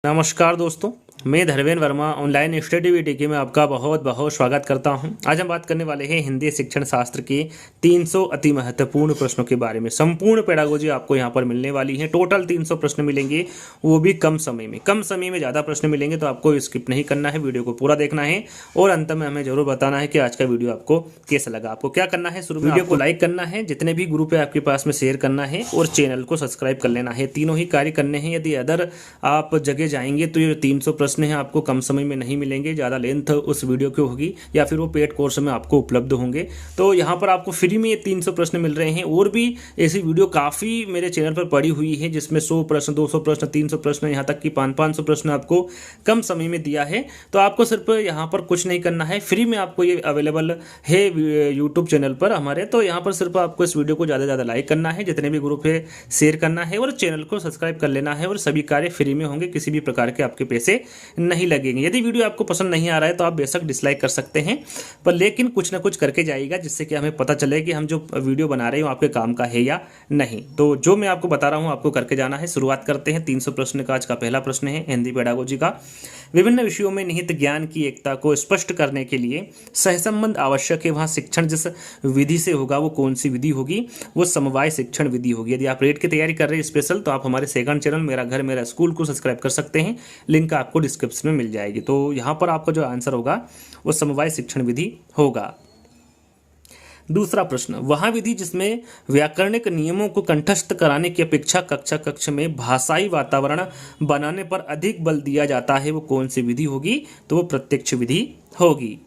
नमस्कार दोस्तों, मैं Dharmendra Verma online study video में आपका बहुत बहुत स्वागत करता हूं। आज हम बात करने वाले हैं हिंदी शिक्षण शास्त्र के 300 अति महत्वपूर्ण प्रश्नों के बारे में। संपूर्ण पेडागोजी आपको यहां पर मिलने वाली है। टोटल 300 प्रश्न मिलेंगे, वो भी कम समय में ज़्यादा प्रश्न मिलेंगे, तो आपको स्किप नहीं करना है, वीडियो को पूरा देखना है और अंत में हमें जरूर बताना है कि आज का वीडियो आपको कैसा लगा। आपको क्या करना है, शुरू में वीडियो को लाइक करना है, जितने भी ग्रुप है आपके पास में शेयर करना है और चैनल को सब्सक्राइब कर लेना है। तीनों ही कार्य करने हैं। यदि अदर आप जगह जाएंगे तो ये 300 प्रश्न हैं आपको कम समय में नहीं मिलेंगे, ज़्यादा लेंथ उस वीडियो की होगी या फिर वो पेड कोर्स में आपको उपलब्ध होंगे। तो यहाँ पर आपको फ्री में ये 300 प्रश्न मिल रहे हैं। और भी ऐसी वीडियो काफ़ी मेरे चैनल पर पड़ी हुई है जिसमें 100 प्रश्न, 200 प्रश्न, 300 प्रश्न, यहाँ तक कि 500 प्रश्न आपको कम समय में दिया है। तो आपको सिर्फ यहाँ पर कुछ नहीं करना है, फ्री में आपको ये अवेलेबल है यूट्यूब चैनल पर हमारे। तो यहाँ पर सिर्फ आपको इस वीडियो को ज़्यादा से ज़्यादा लाइक करना है, जितने भी ग्रुप है शेयर करना है और चैनल को सब्सक्राइब कर लेना है। और सभी कार्य फ्री में होंगे, किसी भी प्रकार के आपके पैसे नहीं लगेंगे। यदि वीडियो आपको पसंद नहीं आ रहा है तो आप बेशक डिसलाइक कर सकते हैं, पर लेकिन कुछ ना कुछ करके जाइएगा, जिससे कि हमें पता चले कि हम जो वीडियो बना रहे हैं आपके काम का है या नहीं। तो जो मैं आपको बता रहा हूं आपको करके जाना है। शुरुआत करते हैं 300 प्रश्न का। आज का पहला प्रश्न है हिंदी पेडागोजी का। विभिन्न विषयों में निहित ज्ञान की एकता को स्पष्ट करने के लिए सहसंबंध आवश्यक है। वहाँ शिक्षण जिस विधि से होगा वो कौन सी विधि होगी? वो समवाय शिक्षण विधि होगी। यदि आप रेट की तैयारी कर रहे हैं स्पेशल, तो आप हमारे सेकंड चैनल मेरा घर मेरा स्कूल को सब्सक्राइब कर सकते हैं, लिंक आपको डिस्क्रिप्शन में मिल जाएगी। तो यहाँ पर आपका जो आंसर होगा वो समवाय शिक्षण विधि होगा। दूसरा प्रश्न, वह विधि जिसमें व्याकरणिक नियमों को कंठस्थ कराने की अपेक्षा कक्षा कक्ष में भाषाई वातावरण बनाने पर अधिक बल दिया जाता है, वो कौन सी विधि होगी? तो वो प्रत्यक्ष विधि होगी।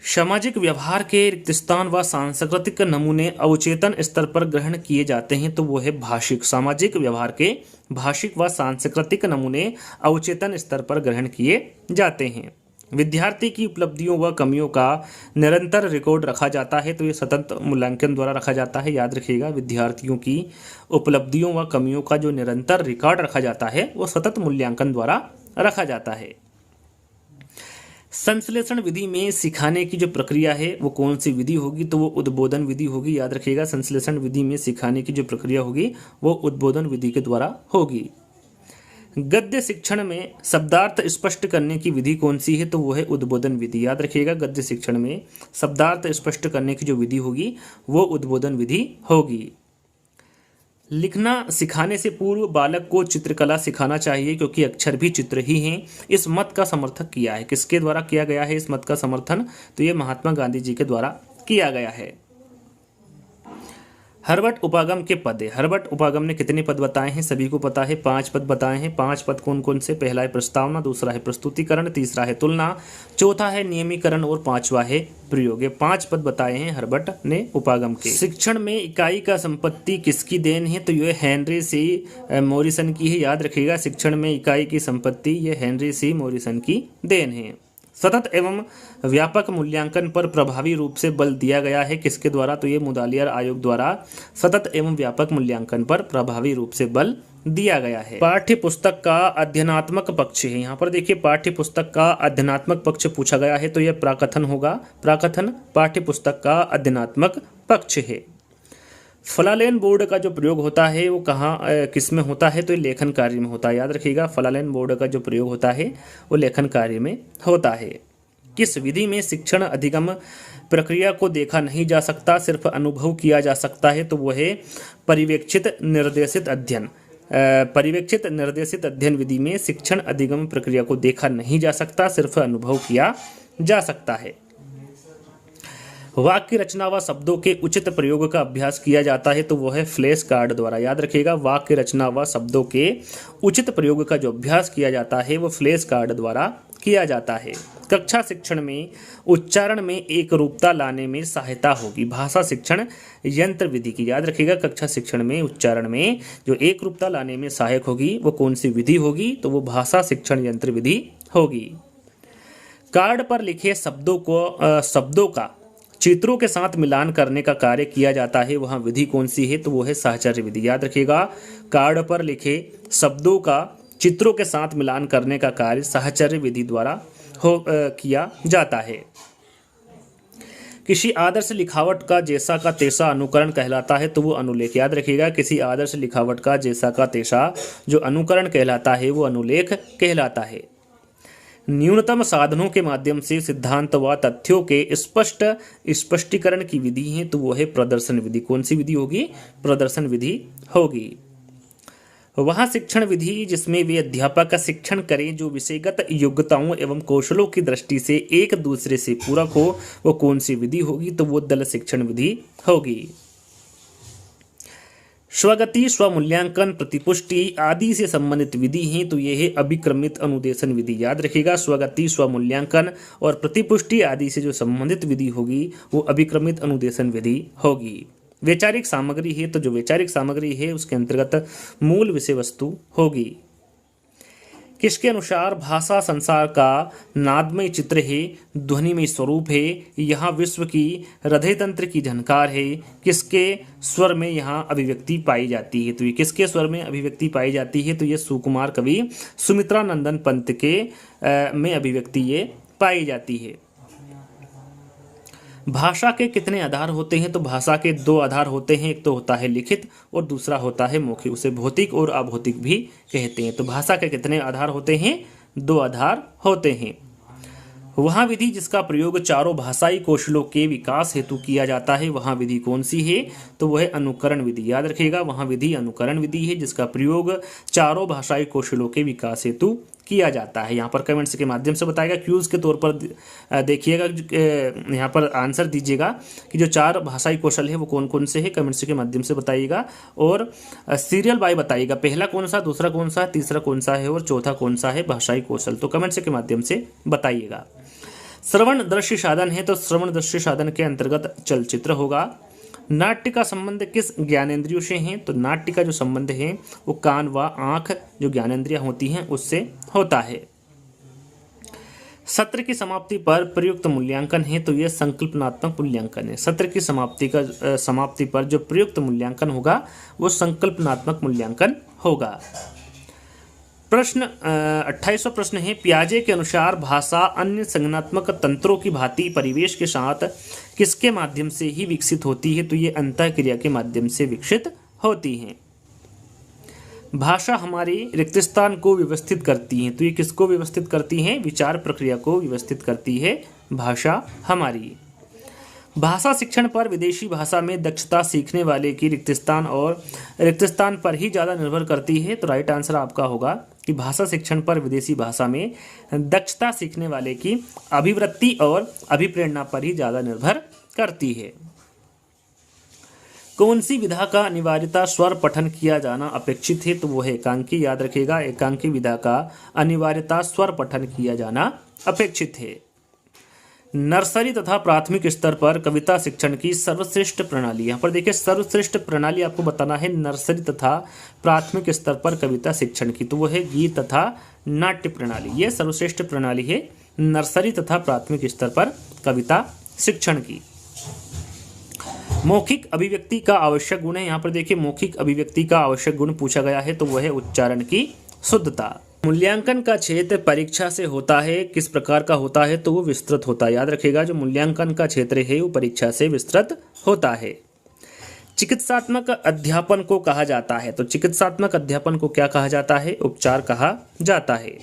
सामाजिक व्यवहार के रिक्त स्थान व सांस्कृतिक नमूने अवचेतन स्तर पर ग्रहण किए जाते हैं, तो वो है भाषिक। सामाजिक व्यवहार के भाषिक व सांस्कृतिक नमूने अवचेतन स्तर पर ग्रहण किए जाते हैं। विद्यार्थी की उपलब्धियों व कमियों का निरंतर रिकॉर्ड रखा जाता है, तो ये सतत मूल्यांकन द्वारा रखा जाता है। याद रखिएगा, विद्यार्थियों की उपलब्धियों व कमियों का जो निरंतर रिकॉर्ड रखा जाता है वो सतत मूल्यांकन द्वारा रखा जाता है। संश्लेषण विधि में सिखाने की जो प्रक्रिया है वो कौन सी विधि होगी? तो वो उद्बोधन विधि होगी। याद रखिएगा, संश्लेषण विधि में सिखाने की जो प्रक्रिया होगी वो उद्बोधन विधि के द्वारा होगी। गद्य शिक्षण में शब्दार्थ स्पष्ट करने की विधि कौन सी है? तो वो है उद्बोधन विधि। याद रखिएगा, गद्य शिक्षण में शब्दार्थ स्पष्ट करने की जो विधि होगी वो उद्बोधन विधि होगी। लिखना सिखाने से पूर्व बालक को चित्रकला सिखाना चाहिए, क्योंकि अक्षर भी चित्र ही हैं। इस मत का समर्थन किया है, किसके द्वारा किया गया है इस मत का समर्थन? तो ये महात्मा गांधी जी के द्वारा किया गया है। हर्बर्ट उपागम के पद है। हर्बर्ट उपागम ने कितने पद बताए हैं? सभी को पता है, 5 पद बताए हैं। 5 पद कौन कौन से? पहला है प्रस्तावना, दूसरा है प्रस्तुतिकरण, तीसरा है तुलना, चौथा है नियमीकरण और 5वां है प्रयोग। ये 5 पद बताए हैं हर्बर्ट ने उपागम के। शिक्षण में इकाई का संपत्ति किसकी देन है? तो ये हेनरी सी मॉरिसन की है। याद रखिएगा, शिक्षण में इकाई की संपत्ति ये हेनरी सी मॉरिसन की देन है। सतत एवं व्यापक मूल्यांकन पर प्रभावी रूप से बल दिया गया है, किसके द्वारा? तो ये मुदालियार आयोग द्वारा सतत एवं व्यापक मूल्यांकन पर प्रभावी रूप से बल दिया गया है। पाठ्य पुस्तक का अध्ययनात्मक पक्ष है। यहाँ पर देखिए, पाठ्य पुस्तक का अध्ययनात्मक पक्ष पूछा गया है, तो यह प्राकथन होगा। प्राकथन पाठ्य पुस्तक का अध्ययनात्मक पक्ष है। फलालेन बोर्ड का जो प्रयोग होता है वो कहाँ किस में होता है? तो ये लेखन कार्य में होता है। याद रखिएगा, फलालेन बोर्ड का जो प्रयोग होता है वो लेखन कार्य में होता है। किस विधि में शिक्षण अधिगम प्रक्रिया को देखा नहीं जा सकता, सिर्फ अनुभव किया जा सकता है? तो वो है पर्यवेक्षित निर्देशित अध्ययन। पर्यवेक्षित निर्देशित अध्ययन विधि में शिक्षण अधिगम प्रक्रिया को देखा नहीं जा सकता, सिर्फ अनुभव किया जा सकता है। वाक्य रचना व शब्दों के उचित प्रयोग का अभ्यास किया जाता है, तो वो है फ्लैश कार्ड द्वारा। याद रखिएगा, वाक्य रचना व शब्दों के उचित प्रयोग का जो अभ्यास किया जाता है वो फ्लैश कार्ड द्वारा किया जाता है। कक्षा शिक्षण में उच्चारण में एक रूपता लाने में सहायता होगी, भाषा शिक्षण यंत्र विधि की। याद रखिएगा, कक्षा शिक्षण में उच्चारण में जो एक रूपता लाने में सहायक होगी वो कौन सी विधि होगी? तो वो भाषा शिक्षण यंत्र विधि होगी। कार्ड पर लिखे शब्दों का चित्रों के साथ मिलान करने का कार्य किया जाता है, वहाँ विधि कौन सी है? तो वो है साहचर्य विधि। याद रखिएगा, कार्ड पर लिखे शब्दों का चित्रों के साथ मिलान करने का कार्य साहचर्य विधि द्वारा किया जाता है। किसी आदर्श लिखावट का जैसा का तैसा अनुकरण कहलाता है तो वो अनुलेख। याद रखिएगा, किसी आदर्श लिखावट का जैसा का तैसा जो अनुकरण कहलाता है वो अनुलेख कहलाता है। न्यूनतम साधनों के माध्यम से सिद्धांत व तथ्यों के स्पष्ट स्पष्टीकरण की विधि है तो वो है प्रदर्शन विधि। कौन सी विधि होगी? प्रदर्शन विधि होगी। वह शिक्षण विधि जिसमें वे अध्यापक का शिक्षण करें जो विषयगत योग्यताओं एवं कौशलों की दृष्टि से एक दूसरे से पूरक हो, वो कौन सी विधि होगी? तो वो दल शिक्षण विधि होगी। स्वगति, स्वमूल्यांकन, प्रतिपुष्टि आदि से संबंधित विधि है तो ये है अभिक्रमित अनुदेशन विधि। याद रखिएगा, स्वगति, स्वमूल्यांकन और प्रतिपुष्टि आदि से जो संबंधित विधि होगी वो अभिक्रमित अनुदेशन विधि होगी। वैचारिक सामग्री है तो जो वैचारिक सामग्री है उसके अंतर्गत मूल विषय वस्तु होगी। किसके अनुसार भाषा संसार का नादमय चित्र है, ध्वनिमय स्वरूप है, यहाँ विश्व की हृदय तंत्र की झनकार है, किसके स्वर में यहाँ अभिव्यक्ति पाई जाती है? तो ये किसके स्वर में अभिव्यक्ति पाई जाती है? तो ये सुकुमार कवि सुमित्रानंदन पंत के में अभिव्यक्ति ये पाई जाती है। भाषा के कितने आधार होते हैं? तो भाषा के दो आधार होते हैं, एक तो होता है लिखित और दूसरा होता है मौखिक। उसे भौतिक और अभौतिक भी कहते हैं। तो भाषा के कितने आधार होते हैं? दो आधार होते हैं। वहाँ विधि जिसका प्रयोग चारों भाषाई कौशलों के विकास हेतु किया जाता है, वहाँ विधि कौन सी है? तो वह है अनुकरण विधि। याद रखिएगा, वहाँ विधि अनुकरण विधि है जिसका प्रयोग चारों भाषाई कौशलों के विकास हेतु किया जाता है। यहाँ पर कमेंट्स के माध्यम से बताएगा, क्यूज के तौर पर देखिएगा, यहाँ पर आंसर दीजिएगा कि जो चार भाषाई कौशल है वो कौन कौन से है, कमेंट्स के माध्यम से बताइएगा। और सीरियल बाय बताइएगा, पहला कौन सा, दूसरा कौन सा, तीसरा कौन सा है और चौथा कौन सा है भाषाई कौशल। तो कमेंट्स के माध्यम से बताइएगा। श्रवण दृश्य साधन है तो श्रवण दृश्य साधन के अंतर्गत चलचित्र होगा। नाट्य का संबंध किस ज्ञानेंद्रियों से है? तो नाट्य का जो संबंध है वो कान व आंख जो ज्ञानेंद्रियां होती हैं उससे होता है। सत्र की समाप्ति पर प्रयुक्त मूल्यांकन है तो यह संकल्पनात्मक मूल्यांकन है। सत्र की समाप्ति पर जो प्रयुक्त मूल्यांकन होगा वो संकल्पनात्मक मूल्यांकन होगा। प्रश्न 28वां प्रश्न है, पियाजे के अनुसार भाषा अन्य संज्ञानात्मक तंत्रों की भांति परिवेश के साथ किसके माध्यम से ही विकसित होती है? तो ये अंतःक्रिया के माध्यम से विकसित होती है। भाषा हमारी रिक्त स्थान को व्यवस्थित करती है तो ये किसको व्यवस्थित करती है? विचार प्रक्रिया को व्यवस्थित करती है भाषा हमारी। भाषा शिक्षण पर विदेशी भाषा में दक्षता सीखने वाले की रिक्त स्थान पर ही ज़्यादा निर्भर करती है। तो राइट आंसर आपका होगा कि भाषा शिक्षण पर विदेशी भाषा में दक्षता सीखने वाले की अभिवृत्ति और अभिप्रेरणा पर ही ज़्यादा निर्भर करती है। कौन सी विधा का अनिवार्यता स्वर पठन किया जाना अपेक्षित है? तो वो है एकांकी। याद रखिएगा, एकांकी विधा का अनिवार्यता स्वर पठन किया जाना अपेक्षित है। नर्सरी तथा प्राथमिक स्तर पर कविता शिक्षण की सर्वश्रेष्ठ प्रणाली, यहाँ पर देखिए सर्वश्रेष्ठ प्रणाली आपको बताना है नर्सरी तथा प्राथमिक स्तर पर कविता शिक्षण की, तो वो है गीत तथा नाट्य प्रणाली। ये सर्वश्रेष्ठ प्रणाली है नर्सरी तथा प्राथमिक स्तर पर कविता शिक्षण की। मौखिक अभिव्यक्ति का आवश्यक गुण है, यहाँ पर देखिए मौखिक अभिव्यक्ति का आवश्यक गुण पूछा गया है तो वह है उच्चारण की शुद्धता। मूल्यांकन का क्षेत्र परीक्षा से होता है, किस प्रकार का होता है? तो वो विस्तृत होता है। याद रखिएगा, जो मूल्यांकन का क्षेत्र है वो परीक्षा से विस्तृत होता है। चिकित्सात्मक अध्यापन को कहा जाता है तो चिकित्सात्मक अध्यापन को क्या कहा जाता है? उपचार कहा जाता है।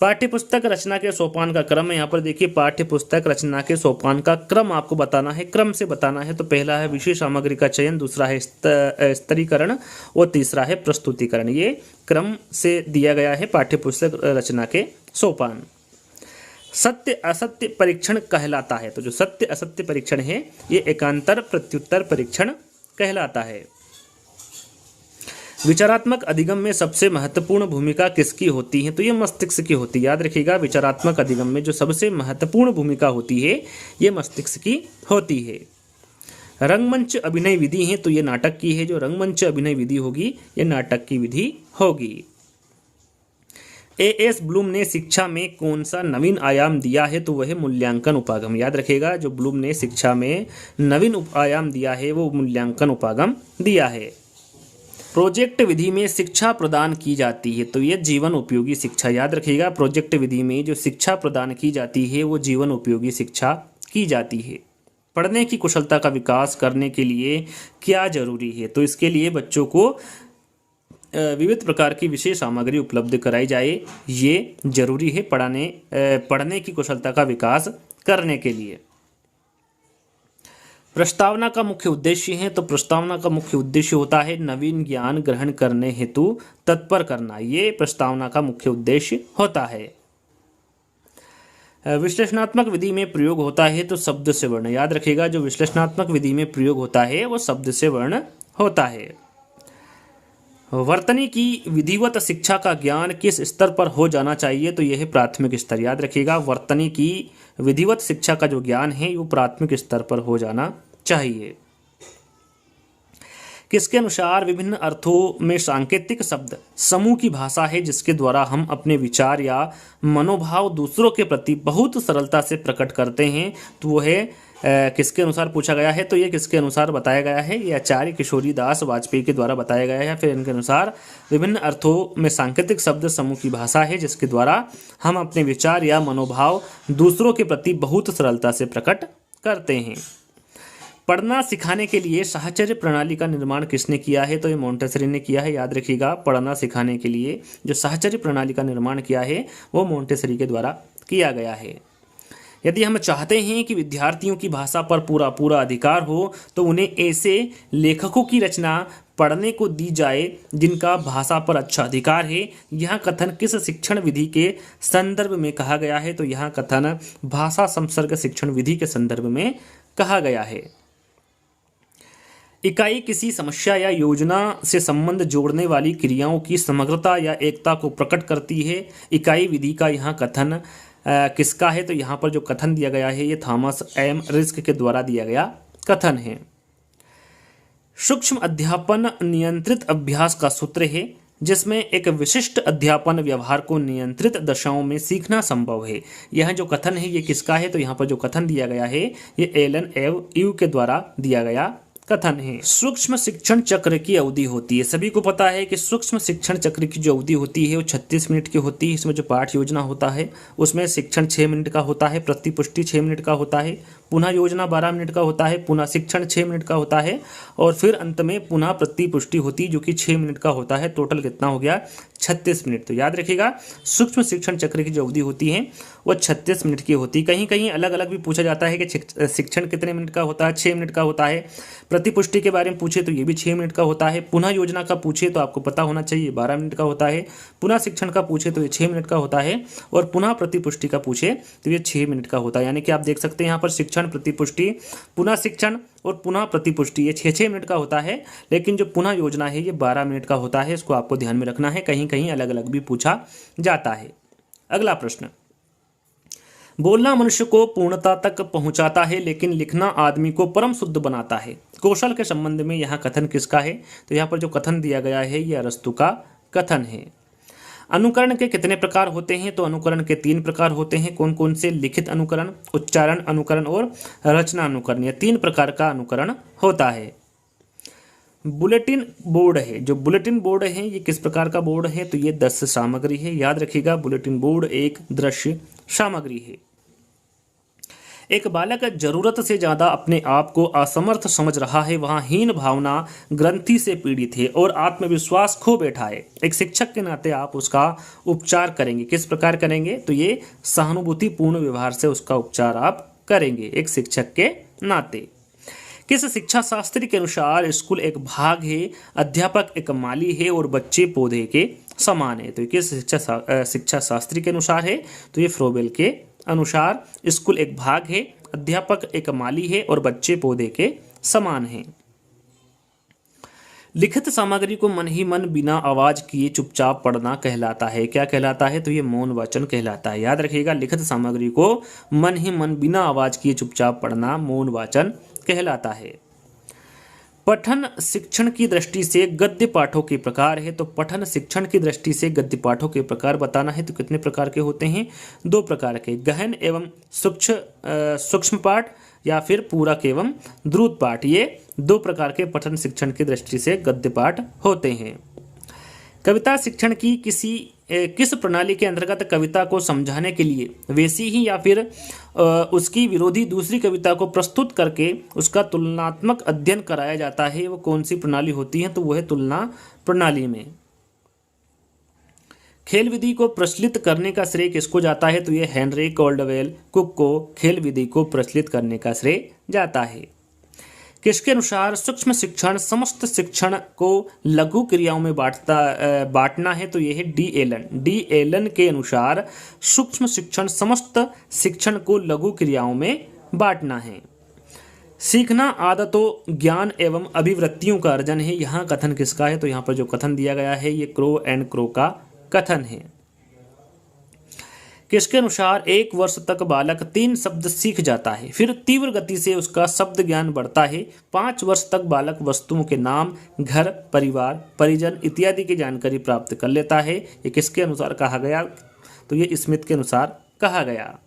पाठ्यपुस्तक रचना के सोपान का क्रम है, यहाँ पर देखिए पाठ्यपुस्तक रचना के सोपान का क्रम आपको बताना है, क्रम से बताना है। तो पहला है विषय सामग्री का चयन, दूसरा है स्तरीकरण और तीसरा है प्रस्तुतिकरण। ये क्रम से दिया गया है पाठ्यपुस्तक रचना के सोपान। सत्य असत्य परीक्षण कहलाता है तो जो सत्य असत्य परीक्षण है ये एकांतर प्रत्युत्तर परीक्षण कहलाता है। विचारात्मक अधिगम में सबसे महत्वपूर्ण भूमिका किसकी होती है? तो ये मस्तिष्क की होती है। याद रखिएगा, विचारात्मक अधिगम में जो सबसे महत्वपूर्ण भूमिका होती है ये मस्तिष्क की होती है। रंगमंच अभिनय विधि है तो ये नाटक की है, जो रंगमंच अभिनय विधि होगी ये नाटक की विधि होगी। A.S. ब्लूम ने शिक्षा में कौन सा नवीन आयाम दिया है? तो वह मूल्यांकन उपागम। याद रखिएगा, जो ब्लूम ने शिक्षा में नवीन आयाम दिया है वो मूल्यांकन उपागम दिया है। प्रोजेक्ट विधि में शिक्षा प्रदान की जाती है तो ये जीवन उपयोगी शिक्षा। याद रखिएगा, प्रोजेक्ट विधि में जो शिक्षा प्रदान की जाती है वो जीवन उपयोगी शिक्षा की जाती है। पढ़ने की कुशलता का विकास करने के लिए क्या जरूरी है? तो इसके लिए बच्चों को विविध प्रकार की विशेष सामग्री उपलब्ध कराई जाए, ये जरूरी है पढ़ने की कुशलता का विकास करने के लिए। प्रस्तावना का मुख्य उद्देश्य है, तो प्रस्तावना का मुख्य उद्देश्य होता है नवीन ज्ञान ग्रहण करने हेतु तत्पर करना, ये प्रस्तावना का मुख्य उद्देश्य होता है। विश्लेषणात्मक विधि में प्रयोग होता है, तो शब्द से वर्ण, याद रखिएगा जो विश्लेषणात्मक विधि में प्रयोग होता है वो शब्द से वर्ण होता है। वर्तनी की विधिवत शिक्षा का ज्ञान किस स्तर पर हो जाना चाहिए? तो यह है प्राथमिक स्तर, याद रखिएगा वर्तनी की विधिवत शिक्षा का जो ज्ञान है वो प्राथमिक स्तर पर हो जाना चाहिए। किसके अनुसार विभिन्न अर्थों में सांकेतिक शब्द समूह की भाषा है जिसके द्वारा हम अपने विचार या मनोभाव दूसरों के प्रति बहुत सरलता से प्रकट करते हैं? तो वो है किसके अनुसार पूछा गया है? तो ये किसके अनुसार बताया गया है? ये आचार्य किशोरी दास वाजपेयी के द्वारा बताया गया है। फिर इनके अनुसार विभिन्न अर्थों में सांकेतिक शब्द समूह की भाषा है जिसके द्वारा हम अपने विचार या मनोभाव दूसरों के प्रति बहुत सरलता से प्रकट करते हैं। पढ़ना सिखाने के लिए साहचर्य प्रणाली का निर्माण किसने किया है? तो ये मोंटेसरी ने किया है, याद रखिएगा पढ़ना सिखाने के लिए जो साहचर्य प्रणाली का निर्माण किया है वो मोंटेसरी के द्वारा किया गया है। यदि हम चाहते हैं कि विद्यार्थियों की भाषा पर पूरा अधिकार हो तो उन्हें ऐसे लेखकों की रचना पढ़ने को दी जाए जिनका भाषा पर अच्छा अधिकार है। यह कथन किस शिक्षण विधि के संदर्भ में कहा गया है? तो यह कथन भाषा संसर्ग शिक्षण विधि के संदर्भ में कहा गया है। इकाई किसी समस्या या योजना से संबंध जोड़ने वाली क्रियाओं की समग्रता या एकता को प्रकट करती है। इकाई विधि का यह कथन किसका है? तो यहाँ पर जो कथन दिया गया है ये थॉमस एम रिस्क के द्वारा दिया गया कथन है। सूक्ष्म अध्यापन नियंत्रित अभ्यास का सूत्र है जिसमें एक विशिष्ट अध्यापन व्यवहार को नियंत्रित दशाओं में सीखना संभव है। यह जो कथन है ये किसका है? तो यहाँ पर जो कथन दिया गया है ये एलन एव यू के द्वारा दिया गया कथन है। सूक्ष्म शिक्षण चक्र की अवधि होती है, सभी को पता है कि सूक्ष्म शिक्षण चक्र की जो अवधि होती है वो 36 मिनट की होती है। इसमें जो पाठ योजना होता है उसमें शिक्षण 6 मिनट का होता है, प्रतिपुष्टि 6 मिनट का होता है, पुनः योजना 12 मिनट का होता है, पुनः शिक्षण 6 मिनट का होता है और फिर अंत में पुनः प्रतिपुष्टि होती है जो कि 6 मिनट का होता है। टोटल कितना हो गया? 36 मिनट। तो याद रखिएगा सूक्ष्म शिक्षण चक्र की जो अवधि होती है वो 36 मिनट की होती है। कहीं कहीं अलग अलग भी पूछा जाता है कि शिक्षण कितने मिनट का होता है? 6 मिनट का होता है। प्रतिपुष्टि के बारे में पूछे तो ये भी 6 मिनट का होता है। पुनः योजना का पूछे तो आपको पता होना चाहिए 12 मिनट का होता है। पुनः शिक्षण का पूछे तो ये 6 मिनट का होता है और पुनः प्रतिपुष्टि का पूछे तो ये 6 मिनट का होता है। यानी कि आप देख सकते हैं यहाँ पर शिक्षण, प्रतिपुष्टि, पुनः शिक्षण और पुनः प्रतिपुष्टि ये 6-6 मिनट का होता है, लेकिन जो पुनः योजना है ये 12 मिनट का होता है। इसको आपको ध्यान में रखना है, कहीं कहीं अलग अलग भी पूछा जाता है। अगला प्रश्न, बोलना मनुष्य को पूर्णता तक पहुंचाता है लेकिन लिखना आदमी को परम शुद्ध बनाता है। कौशल के संबंध में यह कथन किसका है? तो यहाँ पर जो कथन दिया गया है यह अरस्तु का कथन है। अनुकरण के कितने प्रकार होते हैं? तो अनुकरण के 3 प्रकार होते हैं। कौन कौन से? लिखित अनुकरण, उच्चारण अनुकरण और रचना अनुकरण। यह 3 प्रकार का अनुकरण होता है। बुलेटिन बोर्ड है, जो बुलेटिन बोर्ड है ये किस प्रकार का बोर्ड है? तो ये दृश्य सामग्री है। याद रखिएगा बुलेटिन बोर्ड एक दृश्य सामग्री है। एक बालक जरूरत से ज्यादा अपने आप को असमर्थ समझ रहा है, वहां हीन भावना ग्रंथि से पीड़ित है और आत्मविश्वास खो बैठा है। एक शिक्षक के नाते आप उसका उपचार करेंगे। किस प्रकार करेंगे? तो ये सहानुभूतिपूर्ण व्यवहार से उसका उपचार आप करेंगे एक शिक्षक के नाते। किस शिक्षा शास्त्री के अनुसार स्कूल एक भाग है, अध्यापक एक माली है और बच्चे पौधे के समान है? तो किस शिक्षा शास्त्री के अनुसार है? तो ये फ्रोबेल के अनुसार स्कूल एक भाग है, अध्यापक एक माली है और बच्चे पौधे के समान हैं। लिखित सामग्री को मन ही मन बिना आवाज किए चुपचाप पढ़ना कहलाता है। क्या कहलाता है? तो ये मौन वाचन कहलाता है। याद रखिएगा लिखित सामग्री को मन ही मन बिना आवाज किए चुपचाप पढ़ना मौन वाचन कहलाता है। पठन शिक्षण की दृष्टि से गद्य पाठों के प्रकार है। तो पठन शिक्षण की दृष्टि से गद्य पाठों के प्रकार बताना है तो कितने प्रकार के होते हैं? 2 प्रकार के, गहन एवं सूक्ष्म पाठ या फिर पूरक एवं द्रुत पाठ। ये 2 प्रकार के पठन शिक्षण की दृष्टि से गद्य पाठ होते हैं। कविता शिक्षण की किस प्रणाली के अंतर्गत कविता को समझाने के लिए वैसी ही या फिर उसकी विरोधी दूसरी कविता को प्रस्तुत करके उसका तुलनात्मक अध्ययन कराया जाता है, वो कौन सी प्रणाली होती है? तो वो है तुलना प्रणाली में। खेल विधि को प्रचलित करने का श्रेय किसको जाता है? तो ये हेनरी कॉल्डवेल कुक को खेल विधि को प्रचलित करने का श्रेय जाता है। किसके अनुसार सूक्ष्म शिक्षण समस्त शिक्षण को लघु क्रियाओं में बांटना है? तो यह है डी एलन के अनुसार सूक्ष्म शिक्षण समस्त शिक्षण को लघु क्रियाओं में बांटना है। सीखना आदतों ज्ञान एवं अभिवृत्तियों का अर्जन है, यहाँ कथन किसका है? तो यहाँ पर जो कथन दिया गया है ये क्रो एंड क्रो का कथन है। किसके अनुसार 1 वर्ष तक बालक 3 शब्द सीख जाता है, फिर तीव्र गति से उसका शब्द ज्ञान बढ़ता है। 5 वर्ष तक बालक वस्तुओं के नाम, घर, परिवार, परिजन इत्यादि की जानकारी प्राप्त कर लेता है। ये किसके अनुसार कहा गया? तो ये स्मिथ के अनुसार कहा गया।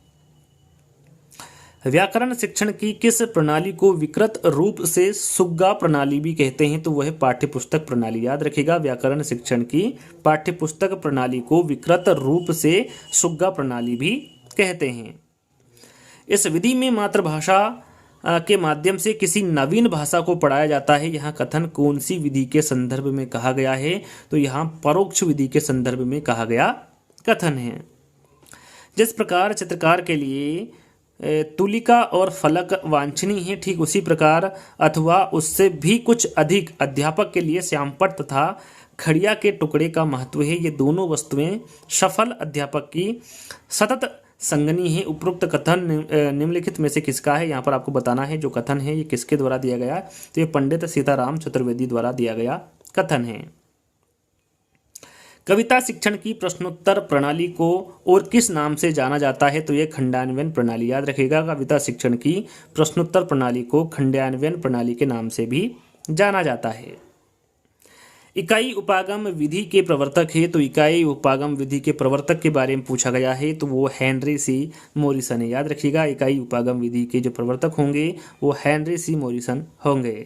व्याकरण शिक्षण की किस प्रणाली को विकृत रूप से सुग्गा प्रणाली भी कहते हैं? तो वह पाठ्यपुस्तक प्रणाली। याद रखिएगा, व्याकरण शिक्षण की पाठ्यपुस्तक प्रणाली को विकृत रूप से सुग्गा प्रणाली भी कहते हैं। इस विधि में मातृभाषा के माध्यम से किसी नवीन भाषा को पढ़ाया जाता है, यहाँ कथन कौन सी विधि के संदर्भ में कहा गया है? तो यहाँ परोक्ष विधि के संदर्भ में कहा गया कथन है। जिस प्रकार चित्रकार के लिए तुलिका और फलक वांछनीय है, ठीक उसी प्रकार अथवा उससे भी कुछ अधिक अध्यापक के लिए श्यामपट्ट तथा खड़िया के टुकड़े का महत्व है। ये दोनों वस्तुएं सफल अध्यापक की सतत संगनी है। उपरोक्त कथन निम्नलिखित में से किसका है? यहाँ पर आपको बताना है जो कथन है ये किसके द्वारा दिया गया। तो ये पंडित सीताराम चतुर्वेदी द्वारा दिया गया कथन है। कविता शिक्षण की प्रश्नोत्तर प्रणाली को और किस नाम से जाना जाता है? तो यह खंडान्वयन प्रणाली। याद रखिएगा, कविता शिक्षण की प्रश्नोत्तर प्रणाली को खंडान्वयन प्रणाली के नाम से भी जाना जाता है। इकाई उपागम विधि के प्रवर्तक है, तो इकाई उपागम विधि के प्रवर्तक के बारे में पूछा गया है, तो वो हेनरी सी मॉरिसन है। याद रखिएगा, इकाई उपागम विधि के जो प्रवर्तक होंगे वो हेनरी सी मॉरिसन होंगे।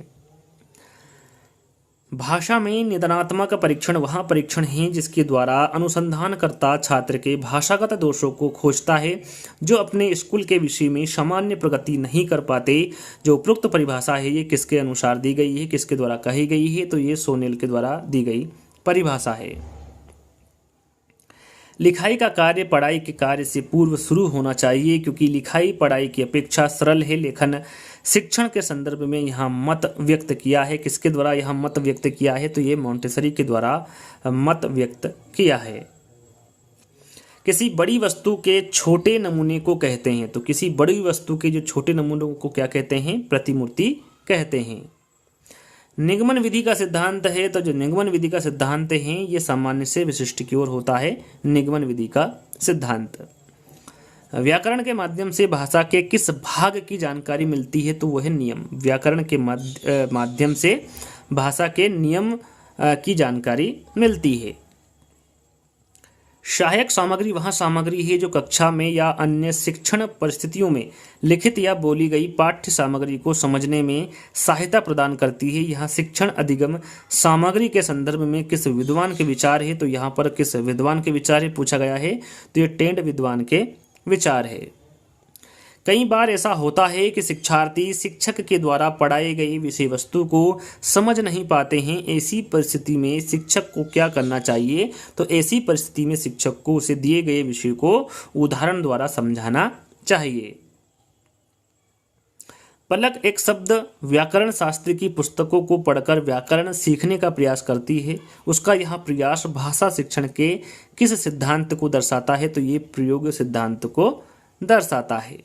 भाषा में निदानात्मक परीक्षण वह परीक्षण है जिसके द्वारा अनुसंधानकर्ता छात्र के भाषागत दोषों को खोजता है जो अपने स्कूल के विषय में सामान्य प्रगति नहीं कर पाते। जो उपरोक्त परिभाषा है ये किसके अनुसार दी गई है, किसके द्वारा कही गई है? तो ये सोनेल के द्वारा दी गई परिभाषा है। लिखाई का कार्य पढ़ाई के कार्य से पूर्व शुरू होना चाहिए क्योंकि लिखाई पढ़ाई की अपेक्षा सरल है। लेखन शिक्षण के संदर्भ में यहाँ मत व्यक्त किया है, किसके द्वारा यहाँ मत व्यक्त किया है? तो ये मॉन्टेसरी के द्वारा मत व्यक्त किया है। किसी बड़ी वस्तु के छोटे नमूने को कहते हैं, तो किसी बड़ी वस्तु के जो छोटे नमूनों को क्या कहते हैं? प्रतिमूर्ति कहते हैं। निगमन विधि का सिद्धांत है, तो जो निगमन विधि का सिद्धांत है ये सामान्य से विशिष्ट की ओर होता है। निगमन विधि का सिद्धांत व्याकरण के माध्यम से भाषा के किस भाग की जानकारी मिलती है? तो वह है नियम। व्याकरण के माध्यम से भाषा के नियम की जानकारी मिलती है। सहायक सामग्री वह सामग्री है जो कक्षा में या अन्य शिक्षण परिस्थितियों में लिखित या बोली गई पाठ्य सामग्री को समझने में सहायता प्रदान करती है। यहाँ शिक्षण अधिगम सामग्री के संदर्भ में किस विद्वान के विचार है? तो यहाँ पर किस विद्वान के विचार है पूछा गया है, तो ये टेंड विद्वान के विचार है। कई बार ऐसा होता है कि शिक्षार्थी शिक्षक के द्वारा पढ़ाई गई विषय वस्तु को समझ नहीं पाते हैं। ऐसी परिस्थिति में शिक्षक को क्या करना चाहिए? तो ऐसी परिस्थिति में शिक्षक को उसे दिए गए विषय को उदाहरण द्वारा समझाना चाहिए। पलक एक शब्द व्याकरण शास्त्र की पुस्तकों को पढ़कर व्याकरण सीखने का प्रयास करती है। उसका यह प्रयास भाषा शिक्षण के किस सिद्धांत को दर्शाता है? तो ये प्रयोग सिद्धांत को दर्शाता है।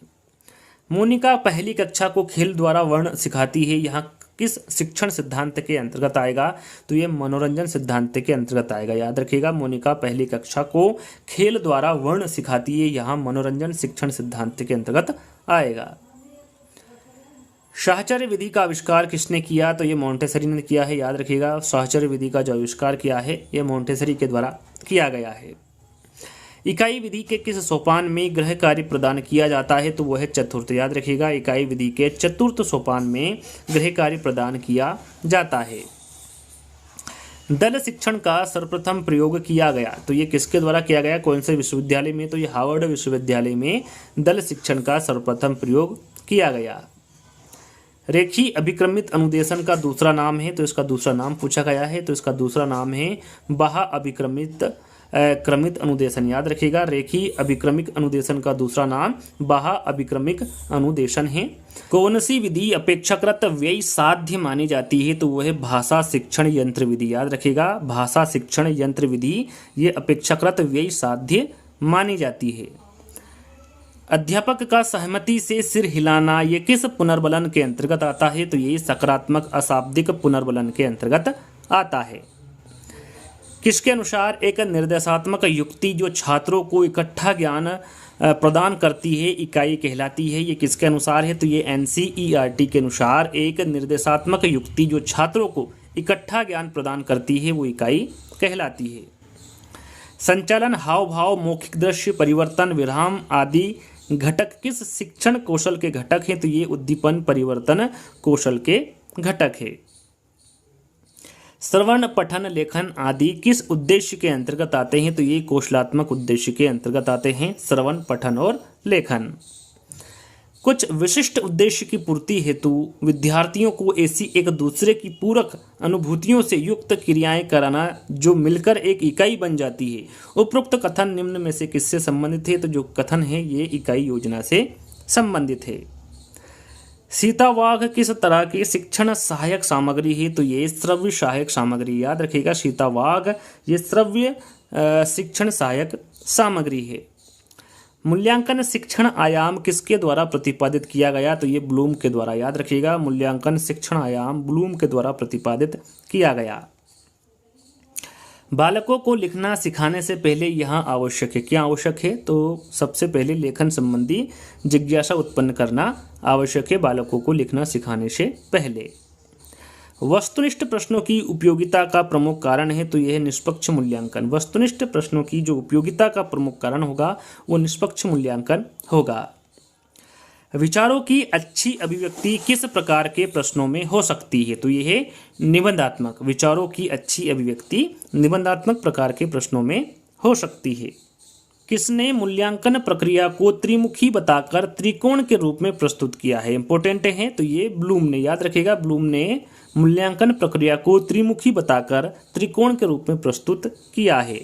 मोनिका पहली कक्षा को खेल द्वारा वर्ण सिखाती है, यहाँ किस शिक्षण सिद्धांत के अंतर्गत आएगा? तो ये मनोरंजन सिद्धांत के अंतर्गत आएगा। याद रखिएगा, मोनिका पहली कक्षा को खेल द्वारा वर्ण सिखाती है, यहाँ मनोरंजन शिक्षण सिद्धांत के अंतर्गत आएगा। साहचर्य विधि का आविष्कार किसने किया? तो ये मॉन्टेसरी ने किया है। याद रखिएगा, साहचर्य विधि का जो आविष्कार किया है ये मॉन्टेसरी के द्वारा किया गया है। इकाई विधि के किस सोपान में गृह कार्य प्रदान किया जाता है? तो वह है चतुर्थ। याद रखिएगा, इकाई विधि के चतुर्थ सोपान में गृह कार्य प्रदान किया जाता है। दल शिक्षण का सर्वप्रथम प्रयोग किया गया, तो ये किसके द्वारा किया गया, कौन से विश्वविद्यालय में, तो ये हार्वर्ड विश्वविद्यालय में दल शिक्षण का सर्वप्रथम प्रयोग किया गया। रेखीय अभिक्रमित अनुदेशन का दूसरा नाम है, तो इसका दूसरा नाम पूछा गया है, तो इसका दूसरा नाम है बाह्य अभिक्रमित क्रमित अनुदेशन। याद रखिएगा, रेखीय अभिक्रमिक अनुदेशन का दूसरा नाम बाह्य अभिक्रमिक अनुदेशन है। कौन सी विधि अपेक्षाकृत व्यय साध्य मानी जाती है, तो वह है भाषा शिक्षण यंत्र विधि। याद रखिएगा, भाषा शिक्षण यंत्र विधि ये अपेक्षाकृत व्यय साध्य मानी जाती है। अध्यापक का सहमति से सिर हिलाना ये किस पुनर्बलन के अंतर्गत आता है, तो ये सकारात्मक अशाब्दिक पुनर्बलन के अंतर्गत आता है। किसके अनुसार एक निर्देशात्मक युक्ति जो छात्रों को इकट्ठा ज्ञान प्रदान करती है इकाई कहलाती है, ये किसके अनुसार है, तो ये NCERT के अनुसार एक निर्देशात्मक युक्ति जो छात्रों को इकट्ठा ज्ञान प्रदान करती है वो इकाई कहलाती है। संचालन, हाव भाव, मौखिक दृश्य परिवर्तन, विराम आदि घटक किस शिक्षण कौशल के घटक हैं, तो ये उद्दीपन परिवर्तन कौशल के घटक है। श्रवण, पठन, लेखन आदि किस उद्देश्य के अंतर्गत आते हैं, तो ये कौशलात्मक उद्देश्य के अंतर्गत आते हैं, श्रवण, पठन और लेखन। कुछ विशिष्ट उद्देश्य की पूर्ति हेतु विद्यार्थियों को ऐसी एक दूसरे की पूरक अनुभूतियों से युक्त क्रियाएं कराना जो मिलकर एक इकाई बन जाती है। उपरोक्त कथन निम्न में से किससे संबंधित है, तो जो कथन है ये इकाई योजना से संबंधित है। सीतावाघ किस तरह की शिक्षण सहायक सामग्री है, तो ये श्रव्य सहायक सामग्री। याद रखिएगा, सीतावाघ ये श्रव्य शिक्षण सहायक सामग्री है। मूल्यांकन शिक्षण आयाम किसके द्वारा प्रतिपादित किया गया, तो ये ब्लूम के द्वारा। याद रखिएगा, मूल्यांकन शिक्षण आयाम ब्लूम के द्वारा प्रतिपादित किया गया। बालकों को लिखना सिखाने से पहले यहाँ आवश्यक है, क्या आवश्यक है, तो सबसे पहले लेखन संबंधी जिज्ञासा उत्पन्न करना आवश्यक है बालकों को लिखना सिखाने से पहले। वस्तुनिष्ठ प्रश्नों की उपयोगिता का प्रमुख कारण है, तो यह है निष्पक्ष मूल्यांकन। वस्तुनिष्ठ प्रश्नों की जो उपयोगिता का प्रमुख कारण होगा वो निष्पक्ष मूल्यांकन होगा। विचारों की अच्छी अभिव्यक्ति किस प्रकार के प्रश्नों में हो सकती है, तो यह है निबंधात्मक। विचारों की अच्छी अभिव्यक्ति निबंधात्मक प्रकार के प्रश्नों में हो सकती है। किसने मूल्यांकन प्रक्रिया को त्रिमुखी बताकर त्रिकोण के रूप में प्रस्तुत किया है, इंपॉर्टेंट है, तो ये ब्लूम ने। याद रखेगा, ब्लूम ने मूल्यांकन प्रक्रिया को त्रिमुखी बताकर त्रिकोण के रूप में प्रस्तुत किया है।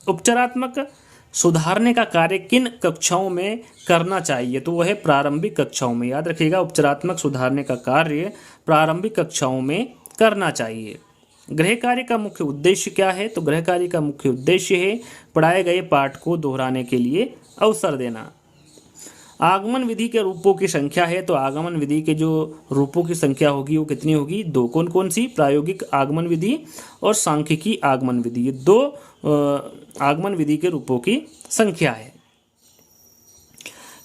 उपचारात्मक सुधारने का कार्य किन कक्षाओं में करना चाहिए, तो वह है प्रारंभिक कक्षाओं में। याद रखिएगा, उपचारात्मक सुधारने का कार्य प्रारंभिक कक्षाओं में करना चाहिए। गृह कार्य का मुख्य उद्देश्य क्या है, तो गृह कार्य का मुख्य उद्देश्य है पढ़ाए गए पाठ को दोहराने के लिए अवसर देना। आगमन विधि के रूपों की संख्या है, तो आगमन विधि के जो रूपों की संख्या होगी वो कितनी होगी, दो। कौन कौन सी, प्रायोगिक आगमन विधि और सांख्यिकी आगमन विधि, ये दो आगमन विधि के रूपों की संख्या है।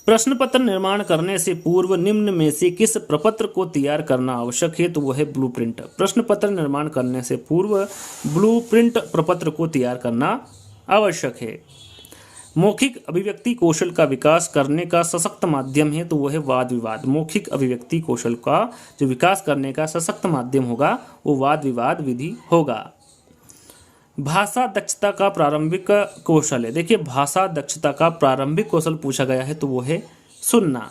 प्रश्न पत्र निर्माण करने से पूर्व निम्न में से किस प्रपत्र को तैयार करना आवश्यक है, तो वह है ब्लूप्रिंट। प्रश्न पत्र निर्माण करने से पूर्व ब्लूप्रिंट प्रपत्र को तैयार करना आवश्यक है। मौखिक अभिव्यक्ति कौशल का विकास करने का सशक्त माध्यम है, तो वह है वाद विवाद। मौखिक अभिव्यक्ति कौशल का जो विकास करने का सशक्त माध्यम होगा वो वाद विवाद विधि होगा। भाषा दक्षता का प्रारंभिक कौशल है, देखिए भाषा दक्षता का प्रारंभिक कौशल पूछा गया है, तो वो है सुनना।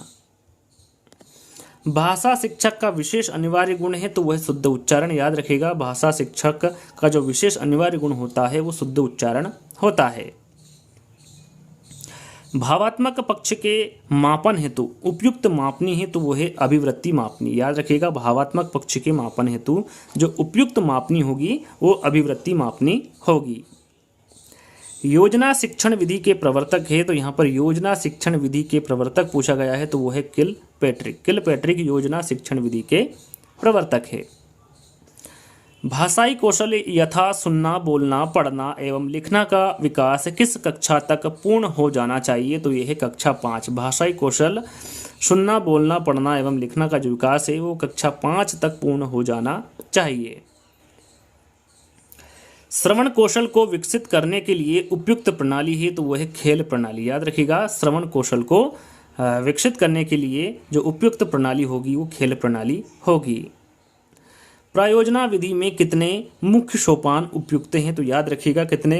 भाषा शिक्षक का विशेष अनिवार्य गुण है, तो वह शुद्ध उच्चारण। याद रखिएगा, भाषा शिक्षक का जो विशेष अनिवार्य गुण होता है वो शुद्ध उच्चारण होता है। भावात्मक पक्ष के मापन हेतु उपयुक्त मापनी है, तो वो है अभिवृत्ति मापनी। याद रखिएगा, भावात्मक पक्ष के मापन हेतु जो उपयुक्त मापनी होगी वो अभिवृत्ति मापनी होगी। योजना शिक्षण विधि के प्रवर्तक है, तो यहाँ पर योजना शिक्षण विधि के प्रवर्तक पूछा गया है, तो वो है किलपैट्रिक। किलपैट्रिक योजना शिक्षण विधि के प्रवर्तक है। भाषाई कौशल यथा सुनना, बोलना, पढ़ना एवं लिखना का विकास किस कक्षा तक पूर्ण हो जाना चाहिए, तो यह है कक्षा 5। भाषाई कौशल सुनना, बोलना, पढ़ना एवं लिखना का जो विकास है वो कक्षा 5 तक पूर्ण हो जाना चाहिए। श्रवण कौशल को विकसित करने के लिए उपयुक्त प्रणाली है, तो वह है खेल प्रणाली। याद रखिएगा, श्रवण कौशल को विकसित करने के लिए जो उपयुक्त प्रणाली होगी वो खेल प्रणाली होगी। प्रायोजना विधि में कितने मुख्य सोपान उपयुक्त हैं? तो याद रखिएगा कितने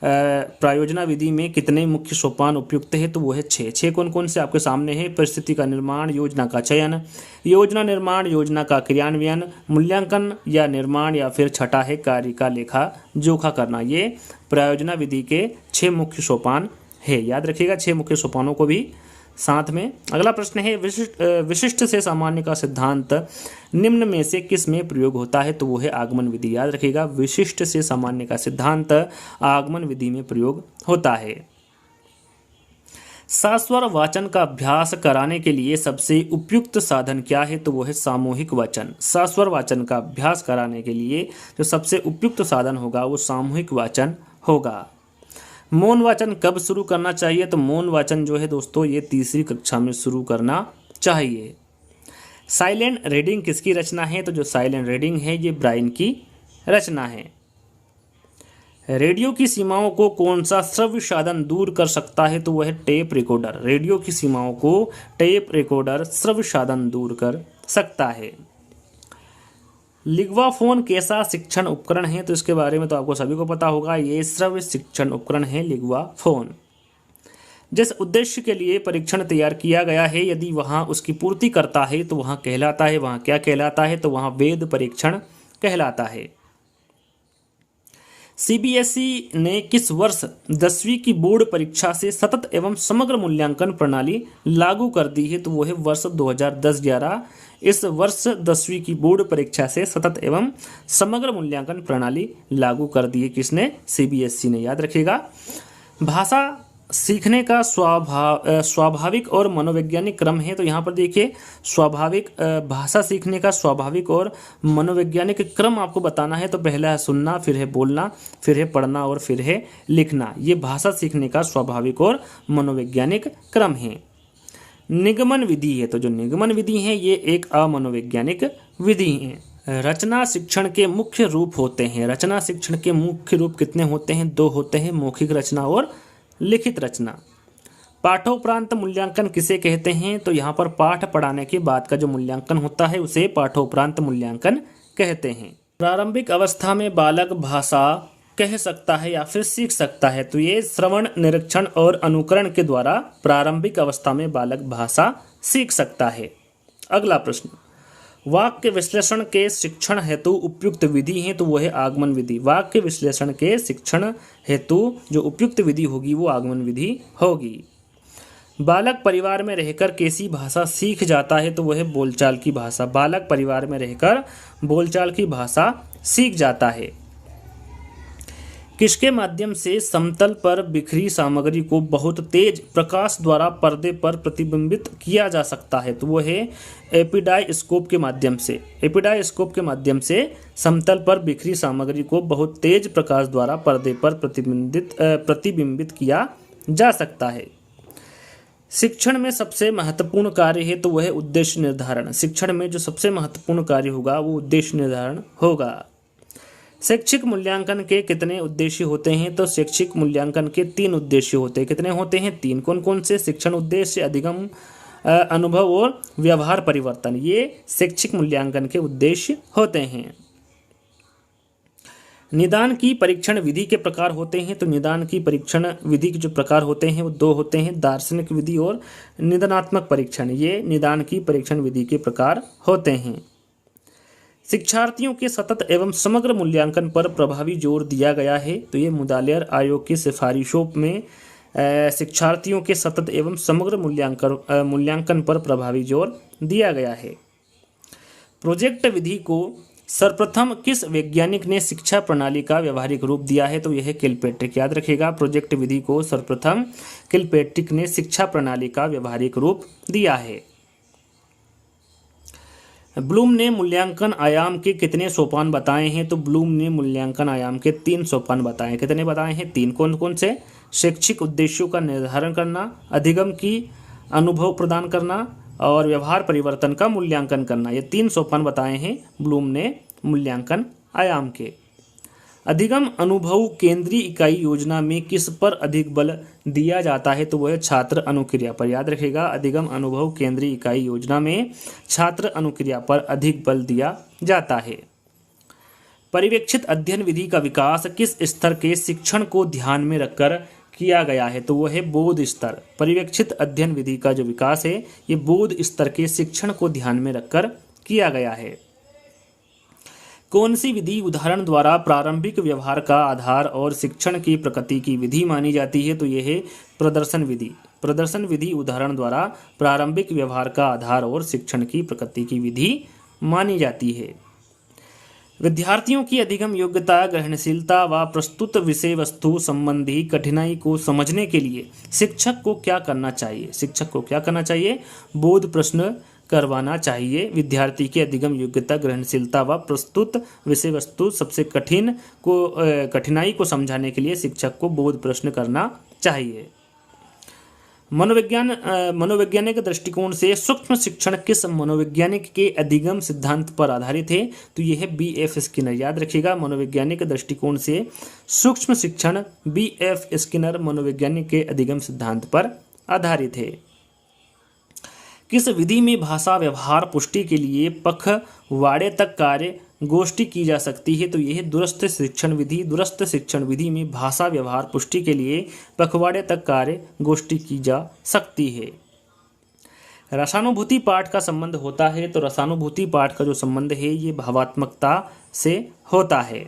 प्रायोजना विधि में कितने मुख्य सोपान उपयुक्त है? तो वो है 6। 6 कौन कौन से आपके सामने है? परिस्थिति का निर्माण, योजना का चयन, योजना निर्माण, योजना का क्रियान्वयन, मूल्यांकन या निर्माण, या फिर छठा है कार्य का लेखा जोखा करना। ये प्रायोजना विधि के 6 मुख्य सोपान है। याद रखिएगा 6 मुख्य सोपानों को भी साथ में। अगला प्रश्न है विशिष्ट से सामान्य का सिद्धांत निम्न में से किस में प्रयोग होता है? तो वो है आगमन विधि। याद रखिएगा विशिष्ट से सामान्य का सिद्धांत आगमन विधि में प्रयोग होता है। सास्वर वाचन का अभ्यास कराने के लिए सबसे उपयुक्त साधन क्या है? तो वो है सामूहिक वाचन। सास्वर वाचन का अभ्यास कराने के लिए जो सबसे उपयुक्त साधन होगा वो सामूहिक वाचन होगा। मौन वाचन कब शुरू करना चाहिए? तो मौन वाचन जो है दोस्तों ये तीसरी कक्षा में शुरू करना चाहिए। साइलेंट रीडिंग किसकी रचना है? तो जो साइलेंट रीडिंग है ये ब्रायन की रचना है। रेडियो की सीमाओं को कौन सा श्रव्य साधन दूर कर सकता है? तो वह है टेप रिकॉर्डर। रेडियो की सीमाओं को टेप रिकॉर्डर श्रव्य साधन दूर कर सकता है। लिग्वाफोन कैसा शिक्षण उपकरण है? तो इसके बारे में तो आपको सभी को पता होगा, ये श्रव्य शिक्षण उपकरण है लिग्वाफोन। जिस उद्देश्य के लिए परीक्षण तैयार किया गया है यदि वहाँ उसकी पूर्ति करता है तो वहाँ कहलाता है, वहाँ क्या कहलाता है? तो वहाँ वेद परीक्षण कहलाता है। सीबीएसई ने किस वर्ष 10वीं की बोर्ड परीक्षा से सतत एवं समग्र मूल्यांकन प्रणाली लागू कर दी है? तो वो है वर्ष 2010-11। इस वर्ष 10वीं की बोर्ड परीक्षा से सतत एवं समग्र मूल्यांकन प्रणाली लागू कर दी है। किसने? सीबीएसई ने। याद रखिएगा भाषा सीखने का स्वाभाविक और मनोवैज्ञानिक क्रम है। तो यहाँ पर देखिए स्वाभाविक भाषा सीखने का स्वाभाविक और मनोवैज्ञानिक क्रम आपको बताना है। तो पहला है सुनना, फिर है बोलना, फिर है पढ़ना और फिर है लिखना। ये भाषा सीखने का स्वाभाविक और मनोवैज्ञानिक क्रम है। निगमन विधि है, तो जो निगमन विधि है ये एक अमनोवैज्ञानिक विधि है। रचना शिक्षण के मुख्य रूप होते हैं। रचना शिक्षण के मुख्य रूप कितने होते हैं? 2 होते हैं, मौखिक रचना और लिखित रचना। पाठोपरांत मूल्यांकन किसे कहते हैं? तो यहाँ पर पाठ पढ़ाने के बाद का जो मूल्यांकन होता है उसे पाठोपरांत मूल्यांकन कहते हैं। प्रारंभिक अवस्था में बालक भाषा कह सकता है या फिर सीख सकता है? तो ये श्रवण, निरीक्षण और अनुकरण के द्वारा प्रारंभिक अवस्था में बालक भाषा सीख सकता है। अगला प्रश्न, वाक्य विश्लेषण के शिक्षण हेतु उपयुक्त विधि है? तो वो है आगमन विधि। वाक्य विश्लेषण के शिक्षण हेतु जो उपयुक्त विधि होगी वो आगमन विधि होगी। बालक परिवार में रहकर कैसी भाषा सीख जाता है? तो वह है बोलचाल की भाषा। बालक परिवार में रहकर बोलचाल की भाषा सीख जाता है। किसके माध्यम से समतल पर बिखरी सामग्री को बहुत तेज प्रकाश द्वारा पर्दे पर प्रतिबिंबित किया जा सकता है? तो वो है एपिडाइस्कोप के माध्यम से। एपिडाइस्कोप के माध्यम से समतल पर बिखरी सामग्री को बहुत तेज प्रकाश द्वारा पर्दे पर प्रतिबिंबित किया जा सकता है। शिक्षण में सबसे महत्वपूर्ण कार्य है? तो वह है उद्देश्य निर्धारण। शिक्षण में जो सबसे महत्वपूर्ण कार्य होगा वो उद्देश्य निर्धारण होगा। शैक्षिक मूल्यांकन के कितने उद्देश्य होते हैं? तो शैक्षिक मूल्यांकन के 3 उद्देश्य होते हैं। कितने होते हैं? 3। कौन कौन से? शिक्षण उद्देश्य, अधिगम अनुभव और व्यवहार परिवर्तन। ये शैक्षिक मूल्यांकन के उद्देश्य होते हैं। निदान की परीक्षण विधि के प्रकार होते हैं? तो निदान की परीक्षण विधि के जो प्रकार होते हैं वो 2 होते हैं, दार्शनिक विधि और निदानात्मक परीक्षण। ये निदान की परीक्षण विधि के प्रकार होते हैं। शिक्षार्थियों के सतत एवं समग्र मूल्यांकन पर प्रभावी जोर दिया गया है? तो ये मुदालियर आयोग की सिफारिशों में शिक्षार्थियों के सतत एवं समग्र मूल्यांकन पर प्रभावी जोर दिया गया है। प्रोजेक्ट विधि को सर्वप्रथम किस वैज्ञानिक ने शिक्षा प्रणाली का व्यवहारिक रूप दिया है? तो यह है किलपेट्रिक। याद रखिएगा प्रोजेक्ट विधि को सर्वप्रथम किलपेट्रिक ने शिक्षा प्रणाली का व्यवहारिक रूप दिया है। ब्लूम ने मूल्यांकन आयाम के कितने सोपान बताए हैं? तो ब्लूम ने मूल्यांकन आयाम के 3 सोपान बताए। कितने बताए हैं? 3। कौन कौन से? शैक्षिक उद्देश्यों का निर्धारण करना, अधिगम की अनुभव प्रदान करना और व्यवहार परिवर्तन का मूल्यांकन करना। ये 3 सोपान बताए हैं ब्लूम ने मूल्यांकन आयाम के। अधिगम अनुभव केंद्रीय इकाई योजना में किस पर अधिक बल दिया जाता है? तो वह है छात्र अनुक्रिया पर। याद रखिएगा अधिगम अनुभव केंद्रीय इकाई योजना में छात्र अनुक्रिया पर अधिक बल दिया जाता है। पर्यवेक्षित अध्ययन विधि का विकास किस स्तर के शिक्षण को ध्यान में रखकर किया गया है? तो वह है बोध स्तर। पर्यवेक्षित अध्ययन विधि का जो विकास है ये बोध स्तर के शिक्षण को ध्यान में रखकर किया गया है। कौन सी विधि उदाहरण द्वारा प्रारंभिक व्यवहार का आधार और शिक्षण की प्रकृति की विधि मानी जाती है? तो यह है प्रदर्शन विधि। प्रदर्शन विधि उदाहरण द्वारा प्रारंभिक व्यवहार का आधार और शिक्षण की प्रकृति की विधि मानी जाती है। विद्यार्थियों की अधिगम योग्यता, ग्रहणशीलता व प्रस्तुत विषय वस्तु संबंधी कठिनाई को समझने के लिए शिक्षक को क्या करना चाहिए? शिक्षक को क्या करना चाहिए? बोध प्रश्न करवाना चाहिए। विद्यार्थी की अधिगम योग्यता, ग्रहणशीलता व प्रस्तुत विषय वस्तु सबसे कठिनाई को समझाने के लिए शिक्षक को बोध प्रश्न करना चाहिए। मनोवैज्ञानिक दृष्टिकोण से सूक्ष्म शिक्षण किस मनोवैज्ञानिक के अधिगम सिद्धांत पर आधारित है? तो यह है B.F. स्किनर। याद रखिएगा, मनोवैज्ञानिक दृष्टिकोण से सूक्ष्म शिक्षण B.F. स्किनर मनोवैज्ञानिक के अधिगम सिद्धांत पर आधारित है। किस विधि में भाषा व्यवहार पुष्टि के लिए पखवाड़े तक कार्य गोष्ठी की जा सकती है? तो यह दूरस्थ शिक्षण विधि। दूरस्थ शिक्षण विधि में भाषा व्यवहार पुष्टि के लिए पखवाड़े तक कार्य गोष्ठी की जा सकती है। रसानुभूति पाठ का संबंध होता है? तो रसानुभूति पाठ का जो संबंध है ये भावात्मकता से होता है।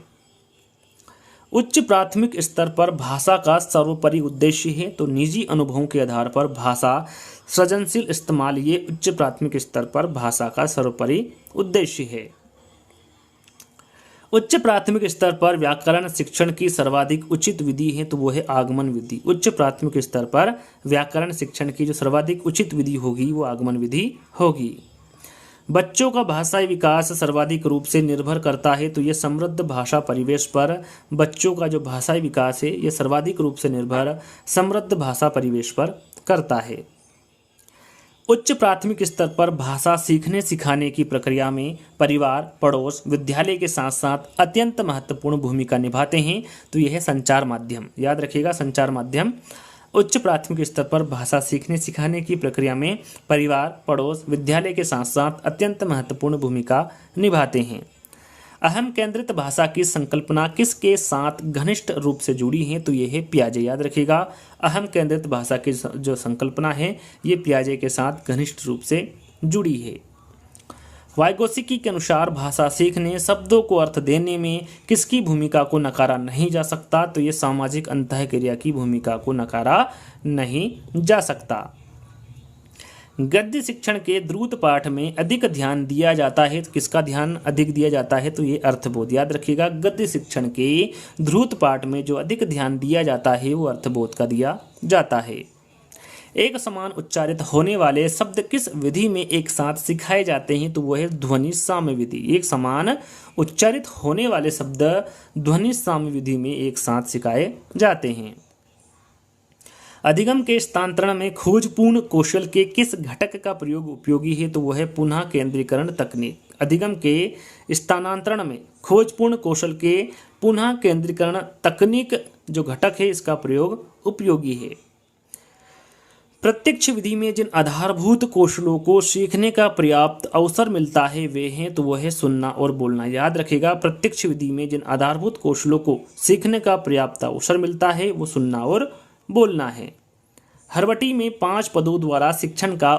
उच्च प्राथमिक स्तर पर भाषा का सर्वोपरि उद्देश्य है? तो निजी अनुभवों के आधार पर भाषा सृजनशील इस्तेमाल ये उच्च प्राथमिक स्तर पर भाषा का सर्वोपरि उद्देश्य है। उच्च प्राथमिक स्तर पर व्याकरण शिक्षण की सर्वाधिक उचित विधि है? तो वो है आगमन विधि। उच्च प्राथमिक स्तर पर व्याकरण शिक्षण की जो सर्वाधिक उचित विधि होगी वो आगमन विधि होगी। बच्चों का भाषाई विकास सर्वाधिक रूप से निर्भर करता है? तो ये समृद्ध भाषा परिवेश पर बच्चों का जो भाषाई विकास है ये सर्वाधिक रूप से निर्भर समृद्ध भाषा परिवेश पर करता है। उच्च प्राथमिक स्तर पर भाषा सीखने सिखाने की प्रक्रिया में परिवार, पड़ोस, विद्यालय के साथ साथ अत्यंत महत्वपूर्ण भूमिका निभाते हैं। तो यह है संचार माध्यम। याद रखिएगा, संचार माध्यम उच्च प्राथमिक स्तर पर भाषा सीखने सिखाने की प्रक्रिया में परिवार, पड़ोस, विद्यालय के साथ साथ अत्यंत महत्वपूर्ण भूमिका निभाते हैं। अहम केंद्रित भाषा की संकल्पना किसके साथ घनिष्ठ रूप से जुड़ी है? तो यह है पियाजे। याद रखिएगा, अहम केंद्रित भाषा की जो संकल्पना है ये पियाजे के साथ घनिष्ठ रूप से जुड़ी है। वाइगोत्स्की के अनुसार भाषा सीखने, शब्दों को अर्थ देने में किसकी भूमिका को नकारा नहीं जा सकता? तो ये सामाजिक अंतःक्रिया की भूमिका को नकारा नहीं जा सकता। गद्य शिक्षण के द्रुत पाठ में अधिक ध्यान दिया जाता है? तो किसका ध्यान अधिक दिया जाता है? तो ये अर्थबोध। याद रखिएगा, गद्य शिक्षण के द्रुत पाठ में जो अधिक ध्यान दिया जाता है वो अर्थबोध का दिया जाता है। एक समान उच्चारित होने वाले शब्द किस विधि में एक साथ सिखाए जाते हैं? तो वह है ध्वनि साम्य विधि। एक समान उच्चारित होने वाले शब्द ध्वनि साम्य विधि में एक साथ सिखाए जाते हैं। अधिगम के स्थानांतरण में खोजपूर्ण कौशल के किस घटक का प्रयोग उपयोगी है? तो वह है पुनः केंद्रीकरण तकनीक। अधिगम के स्थानांतरण में खोजपूर्ण कौशल के पुनः केंद्रीकरण तकनीक जो घटक है इसका प्रयोग उपयोगी है। प्रत्यक्ष विधि में जिन आधारभूत कौशलों को सीखने का पर्याप्त अवसर मिलता है वे हैं? तो वह है सुनना और बोलना। याद रखिएगा, प्रत्यक्ष विधि में जिन आधारभूत कौशलों को सीखने का पर्याप्त अवसर मिलता है वो सुनना और बोलना है। हरवटी में 5 पदों द्वारा शिक्षण का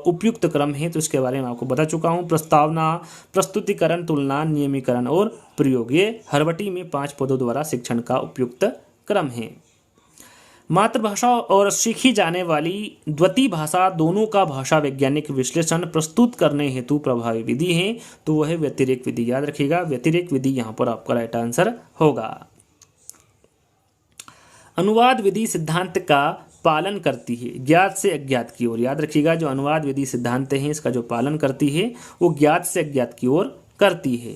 उपयुक्त क्रम है? तो इसके बारे में आपको बता चुका हूँ। प्रस्तावना, प्रस्तुतिकरण, तुलना, नियमीकरण और प्रयोग, ये हरवटी में 5 पदों द्वारा शिक्षण का उपयुक्त क्रम है। मातृभाषा और सीखी जाने वाली द्वितीय भाषा दोनों का भाषा वैज्ञानिक विश्लेषण प्रस्तुत करने हेतु प्रभावी विधि है? तो वह है व्यतिरेक विधि। याद रखिएगा, व्यतिरेक विधि यहाँ पर आपका राइट आंसर होगा। अनुवाद विधि सिद्धांत का पालन करती है ज्ञात से अज्ञात की ओर। याद रखिएगा, जो अनुवाद विधि सिद्धांत है इसका जो पालन करती है वो ज्ञात से अज्ञात की ओर करती है।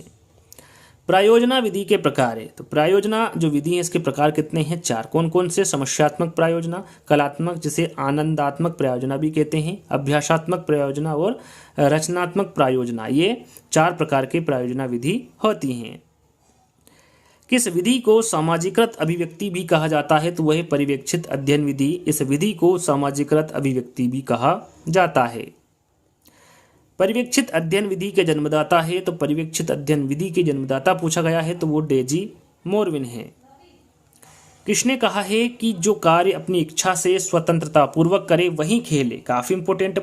प्रायोजना विधि के प्रकार है? तो प्रायोजना जो विधि है इसके प्रकार कितने हैं? 4। कौन कौन से? समस्यात्मक प्रायोजना, कलात्मक जिसे आनंदात्मक प्रायोजना भी कहते हैं, अभ्यासात्मक प्रायोजना और रचनात्मक प्रायोजना। ये 4 प्रकार के प्रायोजना विधि होती हैं। किस विधि को सामाजिकृत अभिव्यक्ति भी कहा जाता है? तो वह पर्यवेक्षित अध्ययन विधि। इस विधि को सामाजिकृत अभिव्यक्ति भी कहा जाता है। पर्यवेक्षित अध्ययन विधि के जन्मदाता है, तो पर्यवेक्षित अध्ययन विधि के जन्मदाता पूछा गया है तो वो डेजी मोरविन है। किसने कहा है कि जो कार्य अपनी इच्छा से स्वतंत्रता पूर्वक करे वही खेले? काफ़ी इंपॉर्टेंट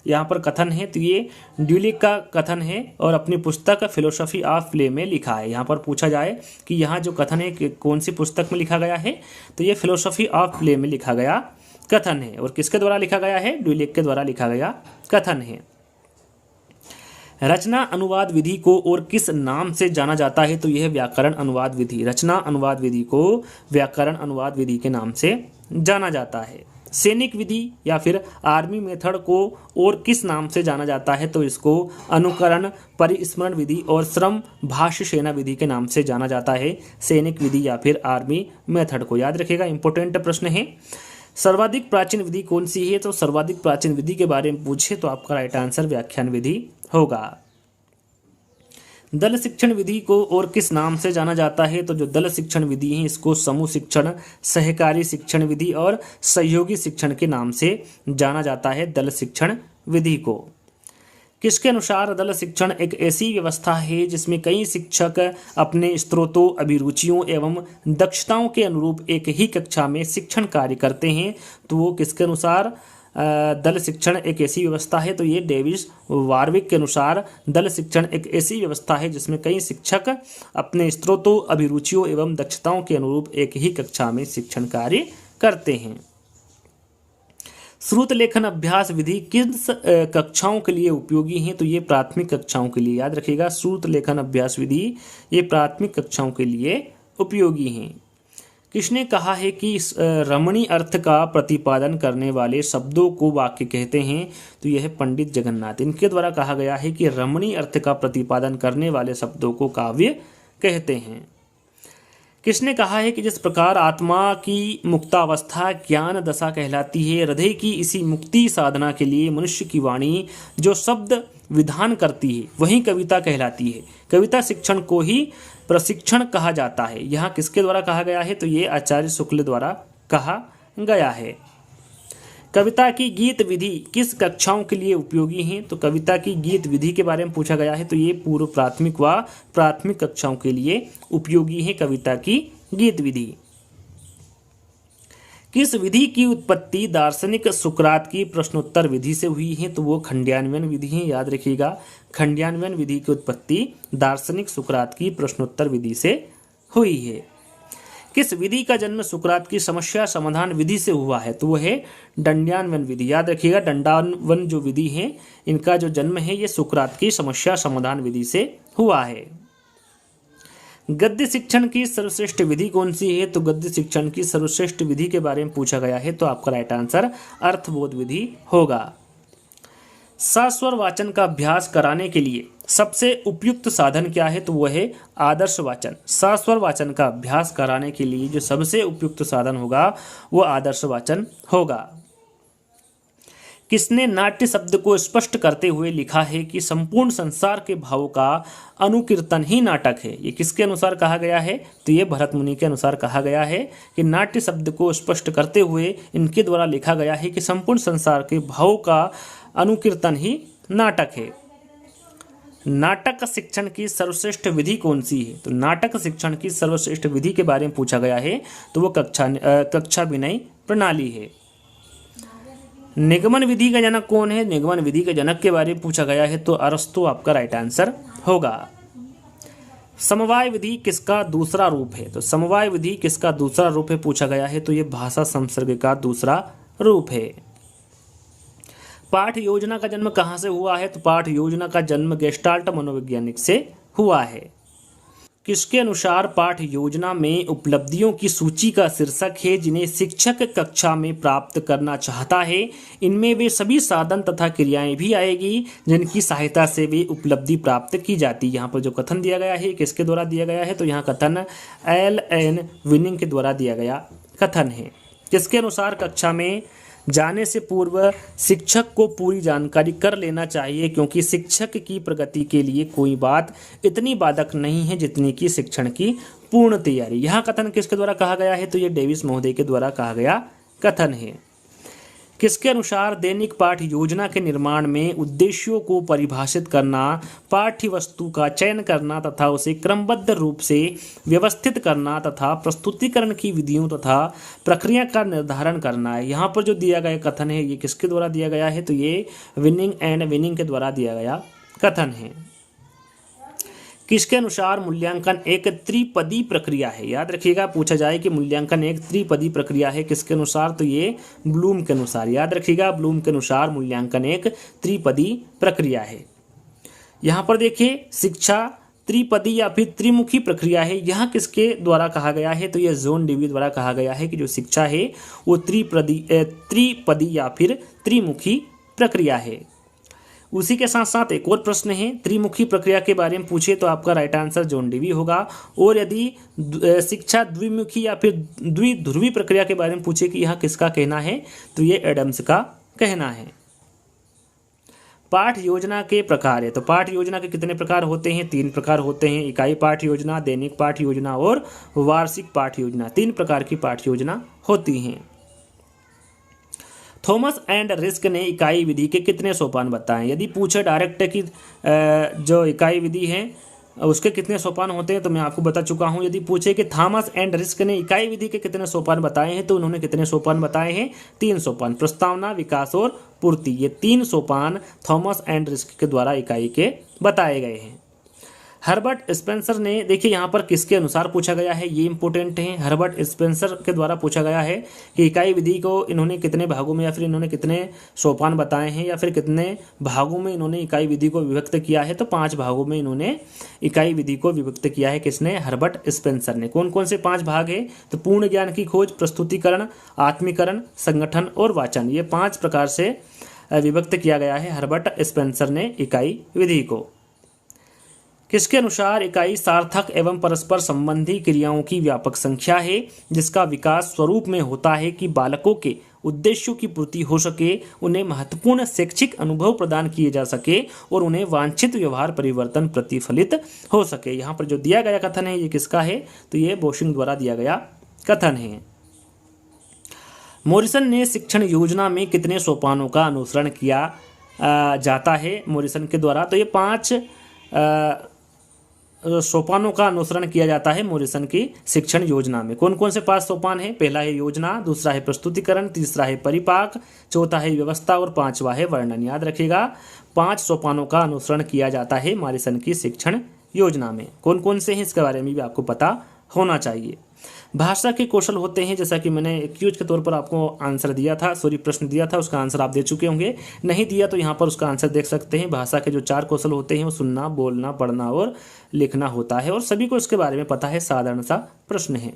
यहाँ पर कथन है, तो ये ड्यूलिक का कथन है और अपनी पुस्तक फिलोसफी ऑफ प्ले में लिखा है। यहाँ पर पूछा जाए कि यहाँ जो कथन है कि कौन सी पुस्तक में लिखा गया है, तो ये फिलोसफी ऑफ प्ले में लिखा गया कथन है। और किसके द्वारा लिखा गया है? ड्यूलिक के द्वारा लिखा गया कथन है। रचना अनुवाद विधि को और किस नाम से जाना जाता है? तो यह व्याकरण अनुवाद विधि। रचना अनुवाद विधि को व्याकरण अनुवाद विधि के नाम से जाना जाता है। सैनिक विधि या फिर आर्मी मेथड को और किस नाम से जाना जाता है? तो इसको अनुकरण, परिस्मरण विधि और श्रम भाष्य सेना विधि के नाम से जाना जाता है। सैनिक विधि या फिर आर्मी मेथड को याद रखिएगा, इंपॉर्टेंट प्रश्न है। सर्वाधिक प्राचीन विधि कौन सी है? तो सर्वाधिक प्राचीन विधि के बारे में पूछे तो आपका राइट आंसर व्याख्यान विधि होगा। दल शिक्षण विधि को और किस नाम से जाना जाता है? तो जो दल शिक्षण विधि है इसको समूह शिक्षण, सहकारी शिक्षण विधि और सहयोगी शिक्षण के नाम से जाना जाता है दल शिक्षण विधि को। किसके अनुसार दल शिक्षण एक ऐसी व्यवस्था है जिसमें कई शिक्षक अपने स्रोतों, अभिरुचियों एवं दक्षताओं के अनुरूप एक ही कक्षा में शिक्षण कार्य करते हैं? तो वो किसके अनुसार दल शिक्षण एक ऐसी व्यवस्था है? तो ये डेविस वार्विक के अनुसार दल शिक्षण एक ऐसी व्यवस्था है जिसमें कई शिक्षक अपने स्रोतों, अभिरुचियों एवं दक्षताओं के अनुरूप एक ही कक्षा में शिक्षण कार्य करते हैं। श्रुत लेखन अभ्यास विधि किस कक्षाओं के लिए उपयोगी है? तो ये प्राथमिक कक्षाओं के लिए, याद रखिएगा। श्रुत लेखन अभ्यास विधि ये प्राथमिक कक्षाओं के लिए उपयोगी हैं। किसने कहा है कि रमणीय अर्थ का प्रतिपादन करने वाले शब्दों को वाक्य कहते हैं? तो यह पंडित जगन्नाथ, इनके द्वारा कहा गया है कि रमणीय अर्थ का प्रतिपादन करने वाले शब्दों को काव्य कहते हैं। किसने कहा है कि जिस प्रकार आत्मा की मुक्तावस्था ज्ञान दशा कहलाती है, हृदय की इसी मुक्ति साधना के लिए मनुष्य की वाणी जो शब्द विधान करती है वही कविता कहलाती है। कविता शिक्षण को ही प्रशिक्षण कहा जाता है। यहाँ किसके द्वारा कहा गया है? तो ये आचार्य शुक्ल द्वारा कहा गया है। कविता की गीत विधि किस कक्षाओं के लिए उपयोगी है? तो कविता की गीत विधि के बारे में पूछा गया है, तो ये पूर्व प्राथमिक व प्राथमिक कक्षाओं के लिए उपयोगी है कविता की गीत विधि। किस विधि की उत्पत्ति दार्शनिक सुकरात की प्रश्नोत्तर विधि से हुई है? तो वो खंड्यान्वयन विधि है, याद रखिएगा। खंड्यान्वयन विधि की उत्पत्ति दार्शनिक सुकरात की प्रश्नोत्तर विधि से हुई है। किस विधि का जन्म सुकरात की समस्या समाधान विधि से हुआ है? तो वह है दंड्यान्वयन विधि, याद रखिएगा। दंडान्वयन जो विधि है इनका जो जन्म है ये सुकरात की समस्या समाधान विधि से हुआ है। गद्य शिक्षण की सर्वश्रेष्ठ विधि कौन सी है? तो गद्य शिक्षण की सर्वश्रेष्ठ विधि के बारे में पूछा गया है, तो आपका राइट आंसर अर्थबोध विधि होगा। सस्वर वाचन का अभ्यास कराने के लिए सबसे उपयुक्त साधन क्या है? तो वह है आदर्श वाचन। सस्वर वाचन का अभ्यास कराने के लिए जो सबसे उपयुक्त साधन होगा वो आदर्श वाचन होगा। किसने नाट्य शब्द को स्पष्ट करते हुए लिखा है कि संपूर्ण संसार के भावों का अनुकीर्तन ही नाटक है? ये किसके अनुसार कहा गया है? तो ये भरत मुनि के अनुसार कहा गया है कि नाट्य शब्द को स्पष्ट करते हुए इनके द्वारा लिखा गया है कि संपूर्ण संसार के भावों का अनुकीर्तन ही नाटक है। नाटक शिक्षण की सर्वश्रेष्ठ विधि कौन सी है? तो नाटक शिक्षण की सर्वश्रेष्ठ विधि के बारे में पूछा गया है, तो वो कक्षा विनय प्रणाली है। निगमन विधि का जनक कौन है? निगमन विधि के जनक के बारे में पूछा गया है, तो अरस्तु आपका राइट आंसर होगा। समवाय विधि किसका दूसरा रूप है? तो समवाय विधि किसका दूसरा रूप है पूछा गया है, तो ये भाषा संसर्ग का दूसरा रूप है। पाठ योजना का जन्म कहाँ से हुआ है? तो पाठ योजना का जन्म गेस्टाल्ट मनोवैज्ञानिक से हुआ है। किसके अनुसार पाठ योजना में उपलब्धियों की सूची का शीर्षक है जिन्हें शिक्षक कक्षा में प्राप्त करना चाहता है? इनमें वे सभी साधन तथा क्रियाएं भी आएगी जिनकी सहायता से वे उपलब्धि प्राप्त की जाती है। यहाँ पर जो कथन दिया गया है किसके द्वारा दिया गया है? तो यहाँ कथन एल.एन. विनिंग के द्वारा दिया गया कथन है। किसके अनुसार कक्षा में जाने से पूर्व शिक्षक को पूरी जानकारी कर लेना चाहिए, क्योंकि शिक्षक की प्रगति के लिए कोई बात इतनी बाधक नहीं है जितनी कि शिक्षण की पूर्ण तैयारी। यह कथन किसके द्वारा कहा गया है? तो ये डेविस महोदय के द्वारा कहा गया कथन है। किसके अनुसार दैनिक पाठ्य योजना के निर्माण में उद्देश्यों को परिभाषित करना, पाठ्य वस्तु का चयन करना तथा उसे क्रमबद्ध रूप से व्यवस्थित करना तथा प्रस्तुतिकरण की विधियों तथा प्रक्रिया का निर्धारण करना है। यहाँ पर जो दिया गया कथन है ये किसके द्वारा दिया गया है, तो ये विनिंग एंड विनिंग के द्वारा दिया गया कथन है। किसके अनुसार मूल्यांकन एक त्रिपदी प्रक्रिया है। याद रखिएगा, पूछा जाए कि मूल्यांकन एक त्रिपदी प्रक्रिया है किसके अनुसार, तो ये ब्लूम के अनुसार। याद रखिएगा, ब्लूम के अनुसार मूल्यांकन एक त्रिपदी प्रक्रिया है। यहाँ पर देखिए, शिक्षा त्रिपदी या फिर त्रिमुखी प्रक्रिया है। यहाँ किसके द्वारा कहा गया है, तो यह जॉन डेवी द्वारा कहा गया है कि जो शिक्षा है वो त्रिपदी या फिर त्रिमुखी प्रक्रिया है। उसी के साथ साथ एक और प्रश्न है, त्रिमुखी प्रक्रिया के बारे में पूछे तो आपका राइट आंसर जॉन डेवी होगा। और यदि शिक्षा द्विमुखी या फिर द्विध्रुवी प्रक्रिया के बारे में पूछे कि यहाँ किसका कहना है, तो ये एडम्स का कहना है। पाठ योजना के प्रकार है, तो पाठ योजना के कितने प्रकार होते हैं, 3 प्रकार होते हैं। इकाई पाठ योजना, दैनिक पाठ योजना और वार्षिक पाठ योजना। 3 प्रकार की पाठ योजना होती हैं। थॉमस एंड रिस्क ने इकाई विधि के कितने सोपान बताएं। यदि पूछे डायरेक्ट कि जो इकाई विधि है उसके कितने सोपान होते हैं, तो मैं आपको बता चुका हूं। यदि पूछे कि थॉमस एंड रिस्क ने इकाई विधि के कितने सोपान बताए हैं, तो उन्होंने कितने सोपान बताए हैं, 3 सोपान। प्रस्तावना, विकास और पूर्ति, ये 3 सोपान थॉमस एंड रिस्क के द्वारा इकाई के बताए गए हैं। हर्बर्ट स्पेंसर ने, देखिए यहाँ पर किसके अनुसार पूछा गया है, ये इंपॉर्टेंट है। हर्बर्ट स्पेंसर के द्वारा पूछा गया है कि इकाई विधि को इन्होंने कितने भागों में या फिर इन्होंने कितने सोपान बताए हैं या फिर कितने भागों में इन्होंने इकाई विधि को विभक्त किया है, तो 5 भागों में इन्होंने इकाई विधि को विभक्त किया है। किसने, हर्बर्ट स्पेंसर ने। कौन कौन से 5 भाग है, तो पूर्ण ज्ञान की खोज, प्रस्तुतिकरण, आत्मीकरण, संगठन और वाचन। ये 5 प्रकार से विभक्त किया गया है हर्बर्ट स्पेंसर ने इकाई विधि को। किसके अनुसार इकाई सार्थक एवं परस्पर संबंधी क्रियाओं की व्यापक संख्या है, जिसका विकास स्वरूप में होता है कि बालकों के उद्देश्यों की पूर्ति हो सके, उन्हें महत्वपूर्ण शैक्षिक अनुभव प्रदान किए जा सके और उन्हें वांछित व्यवहार परिवर्तन प्रतिफलित हो सके। यहाँ पर जो दिया गया कथन है ये किसका है, तो ये बोशिंग द्वारा दिया गया कथन है। मॉरिसन ने शिक्षण योजना में कितने सोपानों का अनुसरण किया जाता है मॉरिसन के द्वारा, तो ये 5 सोपानों का अनुसरण किया जाता है मॉरिसन की शिक्षण योजना में। कौन कौन से 5 सोपान हैं, पहला है योजना, दूसरा है प्रस्तुतिकरण, तीसरा है परिपाक, चौथा है व्यवस्था और 5वां है वर्णन। याद रखिएगा, 5 सोपानों का अनुसरण किया जाता है मॉरिसन की शिक्षण योजना में। कौन कौन से हैं इसके बारे में भी आपको पता होना चाहिए। भाषा के कौशल होते हैं, जैसा कि मैंने क्यूज के तौर पर आपको आंसर दिया था, प्रश्न दिया था, उसका आंसर आप दे चुके होंगे। नहीं दिया तो यहाँ पर उसका आंसर देख सकते हैं। भाषा के जो 4 कौशल होते हैं वो सुनना, बोलना, पढ़ना और लिखना होता है और सभी को इसके बारे में पता है, साधारण सा प्रश्न है।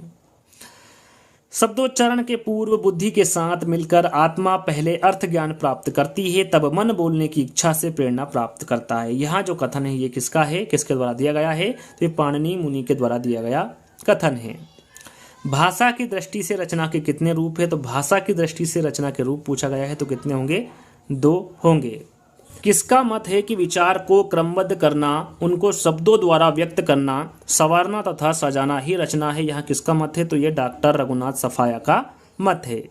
शब्दोच्चारण के पूर्व बुद्धि के साथ मिलकर आत्मा पहले अर्थ ज्ञान प्राप्त करती है, तब मन बोलने की इच्छा से प्रेरणा प्राप्त करता है। यहाँ जो कथन है ये किसका है, किसके द्वारा दिया गया है, तो ये पाणिनि मुनि के द्वारा दिया गया कथन है। भाषा की दृष्टि से रचना के कितने रूप है, तो भाषा की दृष्टि से रचना के रूप पूछा गया है, तो कितने होंगे, 2 होंगे। किसका मत है कि विचार को क्रमबद्ध करना, उनको शब्दों द्वारा व्यक्त करना, संवारना तथा सजाना ही रचना है। यहाँ किसका मत है, तो ये डॉक्टर रघुनाथ सफाया का मत है।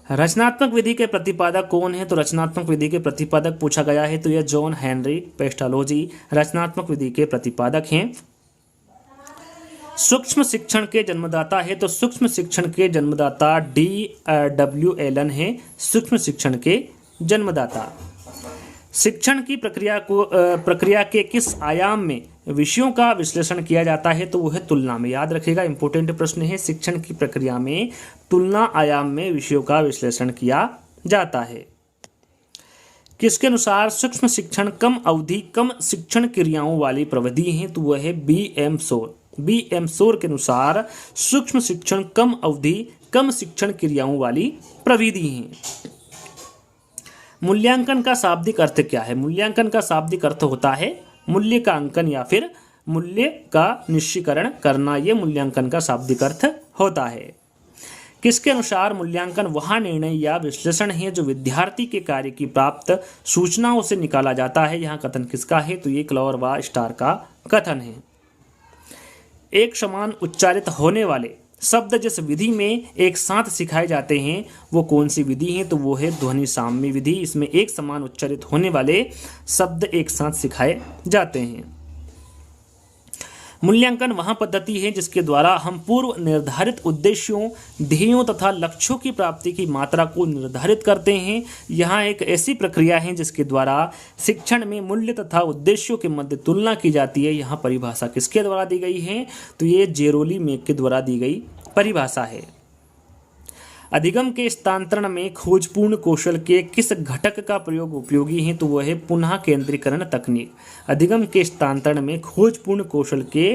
रचनात्मक विधि के प्रतिपादक कौन है, तो रचनात्मक विधि के प्रतिपादक पूछा गया है, तो यह जॉन हेनरी पेस्टालोजी रचनात्मक विधि के प्रतिपादक हैं। सूक्ष्म शिक्षण के जन्मदाता है, तो सूक्ष्म शिक्षण के जन्मदाता D.W. एलन है, सूक्ष्म शिक्षण के जन्मदाता। शिक्षण की प्रक्रिया के किस आयाम में विषयों का विश्लेषण किया जाता है, तो वो है तुलना में। याद रखिएगा, इंपॉर्टेंट प्रश्न है। शिक्षण की प्रक्रिया में तुलना आयाम में विषयों का विश्लेषण किया जाता है। किसके अनुसार सूक्ष्म शिक्षण कम अवधि कम शिक्षण क्रियाओं वाली प्रविधि है, तो वह है B.M. शोर। B.M. शोर के अनुसार सूक्ष्म शिक्षण कम अवधि कम शिक्षण क्रियाओं वाली प्रविधि है। मूल्यांकन का शाब्दिक अर्थ क्या है, मूल्यांकन का शाब्दिक अर्थ होता है मूल्य का अंकन या फिर मूल्य का निश्चयीकरण करना, यह मूल्यांकन का शाब्दिक अर्थ होता है। किसके अनुसार मूल्यांकन वह निर्णय या विश्लेषण है जो विद्यार्थी के कार्य की प्राप्त सूचनाओं से निकाला जाता है। यहाँ कथन किसका है, तो ये क्लॉर व स्टार का कथन है। एक समान उच्चारित होने वाले शब्द जिस विधि में एक साथ सिखाए जाते हैं वो कौन सी विधि है? तो वो है ध्वनि साम्य विधि। इसमें एक समान उच्चारित होने वाले शब्द एक साथ सिखाए जाते हैं। मूल्यांकन वह पद्धति है जिसके द्वारा हम पूर्व निर्धारित उद्देश्यों, ध्येयों तथा लक्ष्यों की प्राप्ति की मात्रा को निर्धारित करते हैं। यह एक ऐसी प्रक्रिया है जिसके द्वारा शिक्षण में मूल्य तथा उद्देश्यों के मध्य तुलना की जाती है। यह परिभाषा किसके द्वारा दी गई है? तो ये जेरोली मेक के द्वारा दी गई परिभाषा है। अधिगम के स्थानांतरण में खोजपूर्ण कौशल के किस घटक का प्रयोग उपयोगी है? तो वह है पुनः केंद्रीकरण तकनीक। अधिगम के स्थानांतरण में खोजपूर्ण कौशल के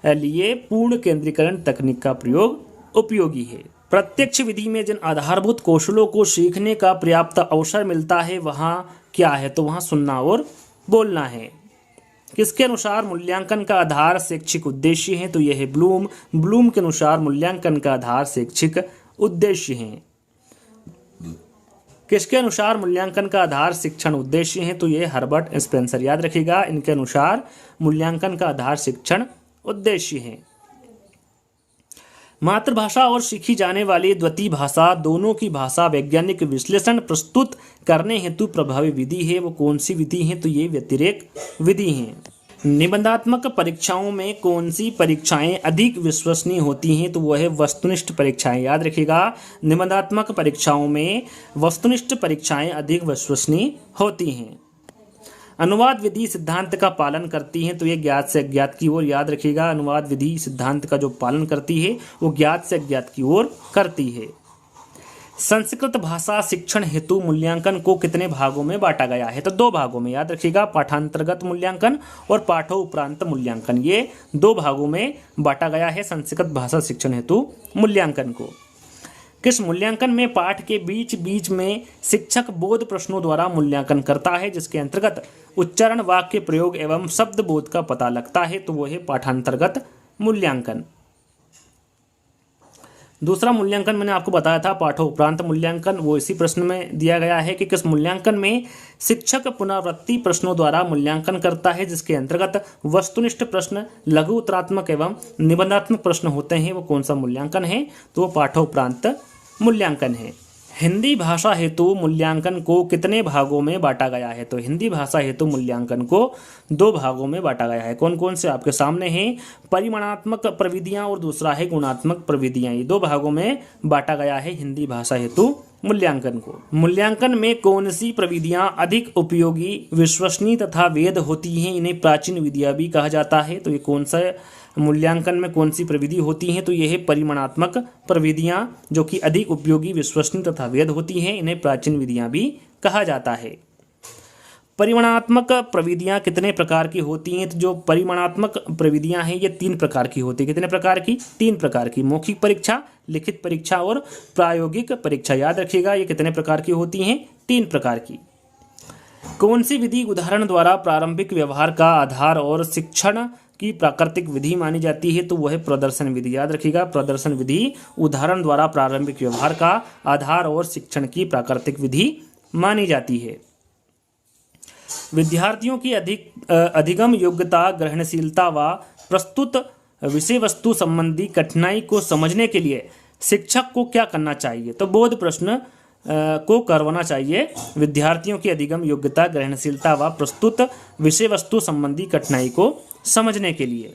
लिए पूर्ण केंद्रीकरण तकनीक का प्रयोग उपयोगी है। प्रत्यक्ष विधि में जिन आधारभूत कौशलों को सीखने का पर्याप्त अवसर मिलता है वहाँ क्या है? तो वहाँ सुनना और बोलना है। किसके अनुसार मूल्यांकन का आधार शैक्षिक उद्देश्य है? तो यह है ब्लूम के अनुसार मूल्यांकन का आधार शैक्षिक उद्देश्य हैं। किसके अनुसार मूल्यांकन का आधार शिक्षण उद्देश्य है? तो ये हर्बर्ट स्पेंसर, याद रखिएगा, इनके अनुसार मूल्यांकन का आधार शिक्षण उद्देश्य है। मातृभाषा और सीखी जाने वाली द्वितीय भाषा दोनों की भाषा वैज्ञानिक विश्लेषण प्रस्तुत करने हेतु प्रभावी विधि है। वो कौन सी विधि है? तो ये व्यतिरेक विधि है। निबंधात्मक परीक्षाओं में कौन सी परीक्षाएं अधिक विश्वसनीय होती हैं? तो वह है वस्तुनिष्ठ परीक्षाएं। याद रखिएगा, निबंधात्मक परीक्षाओं में वस्तुनिष्ठ परीक्षाएं अधिक विश्वसनीय होती हैं। अनुवाद विधि सिद्धांत का पालन करती हैं। तो ये ज्ञात से अज्ञात की ओर, याद रखिएगा, अनुवाद विधि सिद्धांत का जो पालन करती है वो ज्ञात से अज्ञात की ओर करती है। संस्कृत भाषा शिक्षण हेतु मूल्यांकन को कितने भागों में बांटा गया है? तो 2 भागों में, याद रखिएगा, पाठांतर्गत मूल्यांकन और पाठोपरांत मूल्यांकन, ये 2 भागों में बांटा गया है संस्कृत भाषा शिक्षण हेतु मूल्यांकन को। किस मूल्यांकन में पाठ के बीच बीच में शिक्षक बोध प्रश्नों द्वारा मूल्यांकन करता है, जिसके अंतर्गत उच्चारण, वाक्य प्रयोग एवं शब्द बोध का पता लगता है? तो वो है पाठांतर्गत मूल्यांकन। दूसरा मूल्यांकन मैंने आपको बताया था पाठोपरांत मूल्यांकन, वो इसी प्रश्न में दिया गया है कि किस मूल्यांकन में शिक्षक पुनरावृत्ति प्रश्नों द्वारा मूल्यांकन करता है, जिसके अंतर्गत वस्तुनिष्ठ प्रश्न, लघु उत्तरात्मक एवं निबंधात्मक प्रश्न होते हैं। वो कौन सा मूल्यांकन है? तो वो पाठोपरांत मूल्यांकन है। हिंदी भाषा हेतु मूल्यांकन को कितने भागों में बांटा गया है? तो हिंदी भाषा हेतु मूल्यांकन को 2 भागों में बांटा गया है। कौन कौन से आपके सामने हैं? परिमाणात्मक प्रविधियां और दूसरा है गुणात्मक प्रविधियां। ये 2 भागों में बांटा गया है हिंदी भाषा हेतु मूल्यांकन को। मूल्यांकन में कौन सी प्रविधियां अधिक उपयोगी, विश्वसनीय तथा वैध होती हैं? इन्हें प्राचीन विधियां भी कहा जाता है। तो ये कौन सा मूल्यांकन में कौन सी प्रविधि होती हैं? तो यह है परिमाणात्मक प्रविधियां, जो कि अधिक उपयोगी, विश्वसनीय तथा वैध होती हैं। इन्हें प्राचीन विधियां भी कहा जाता है। परिमाणात्मक प्रविधियां कितने प्रकार की होती हैं? तो जो परिमाणात्मक प्रविधियां हैं ये 3 प्रकार की होती है। कितने प्रकार की? 3 प्रकार की। मौखिक परीक्षा, लिखित परीक्षा और प्रायोगिक परीक्षा। याद रखिएगा, ये कितने प्रकार की होती हैं? 3 प्रकार की। कौन सी विधि उदाहरण द्वारा प्रारंभिक व्यवहार का आधार और शिक्षण की प्राकृतिक विधि मानी जाती है? तो वह है प्रदर्शन विधि। याद रखिएगा, प्रदर्शन विधि उदाहरण द्वारा प्रारंभिक व्यवहार का आधार और शिक्षण की प्राकृतिक विधि मानी जाती है। विद्यार्थियों की अधिगम योग्यता, ग्रहणशीलता व प्रस्तुत विषय वस्तु संबंधी कठिनाई को समझने के लिए शिक्षक को क्या करना चाहिए? तो बोध प्रश्न को करवाना चाहिए। विद्यार्थियों की अधिगम योग्यता, ग्रहणशीलता व प्रस्तुत विषय वस्तु संबंधी कठिनाई को समझने के लिए।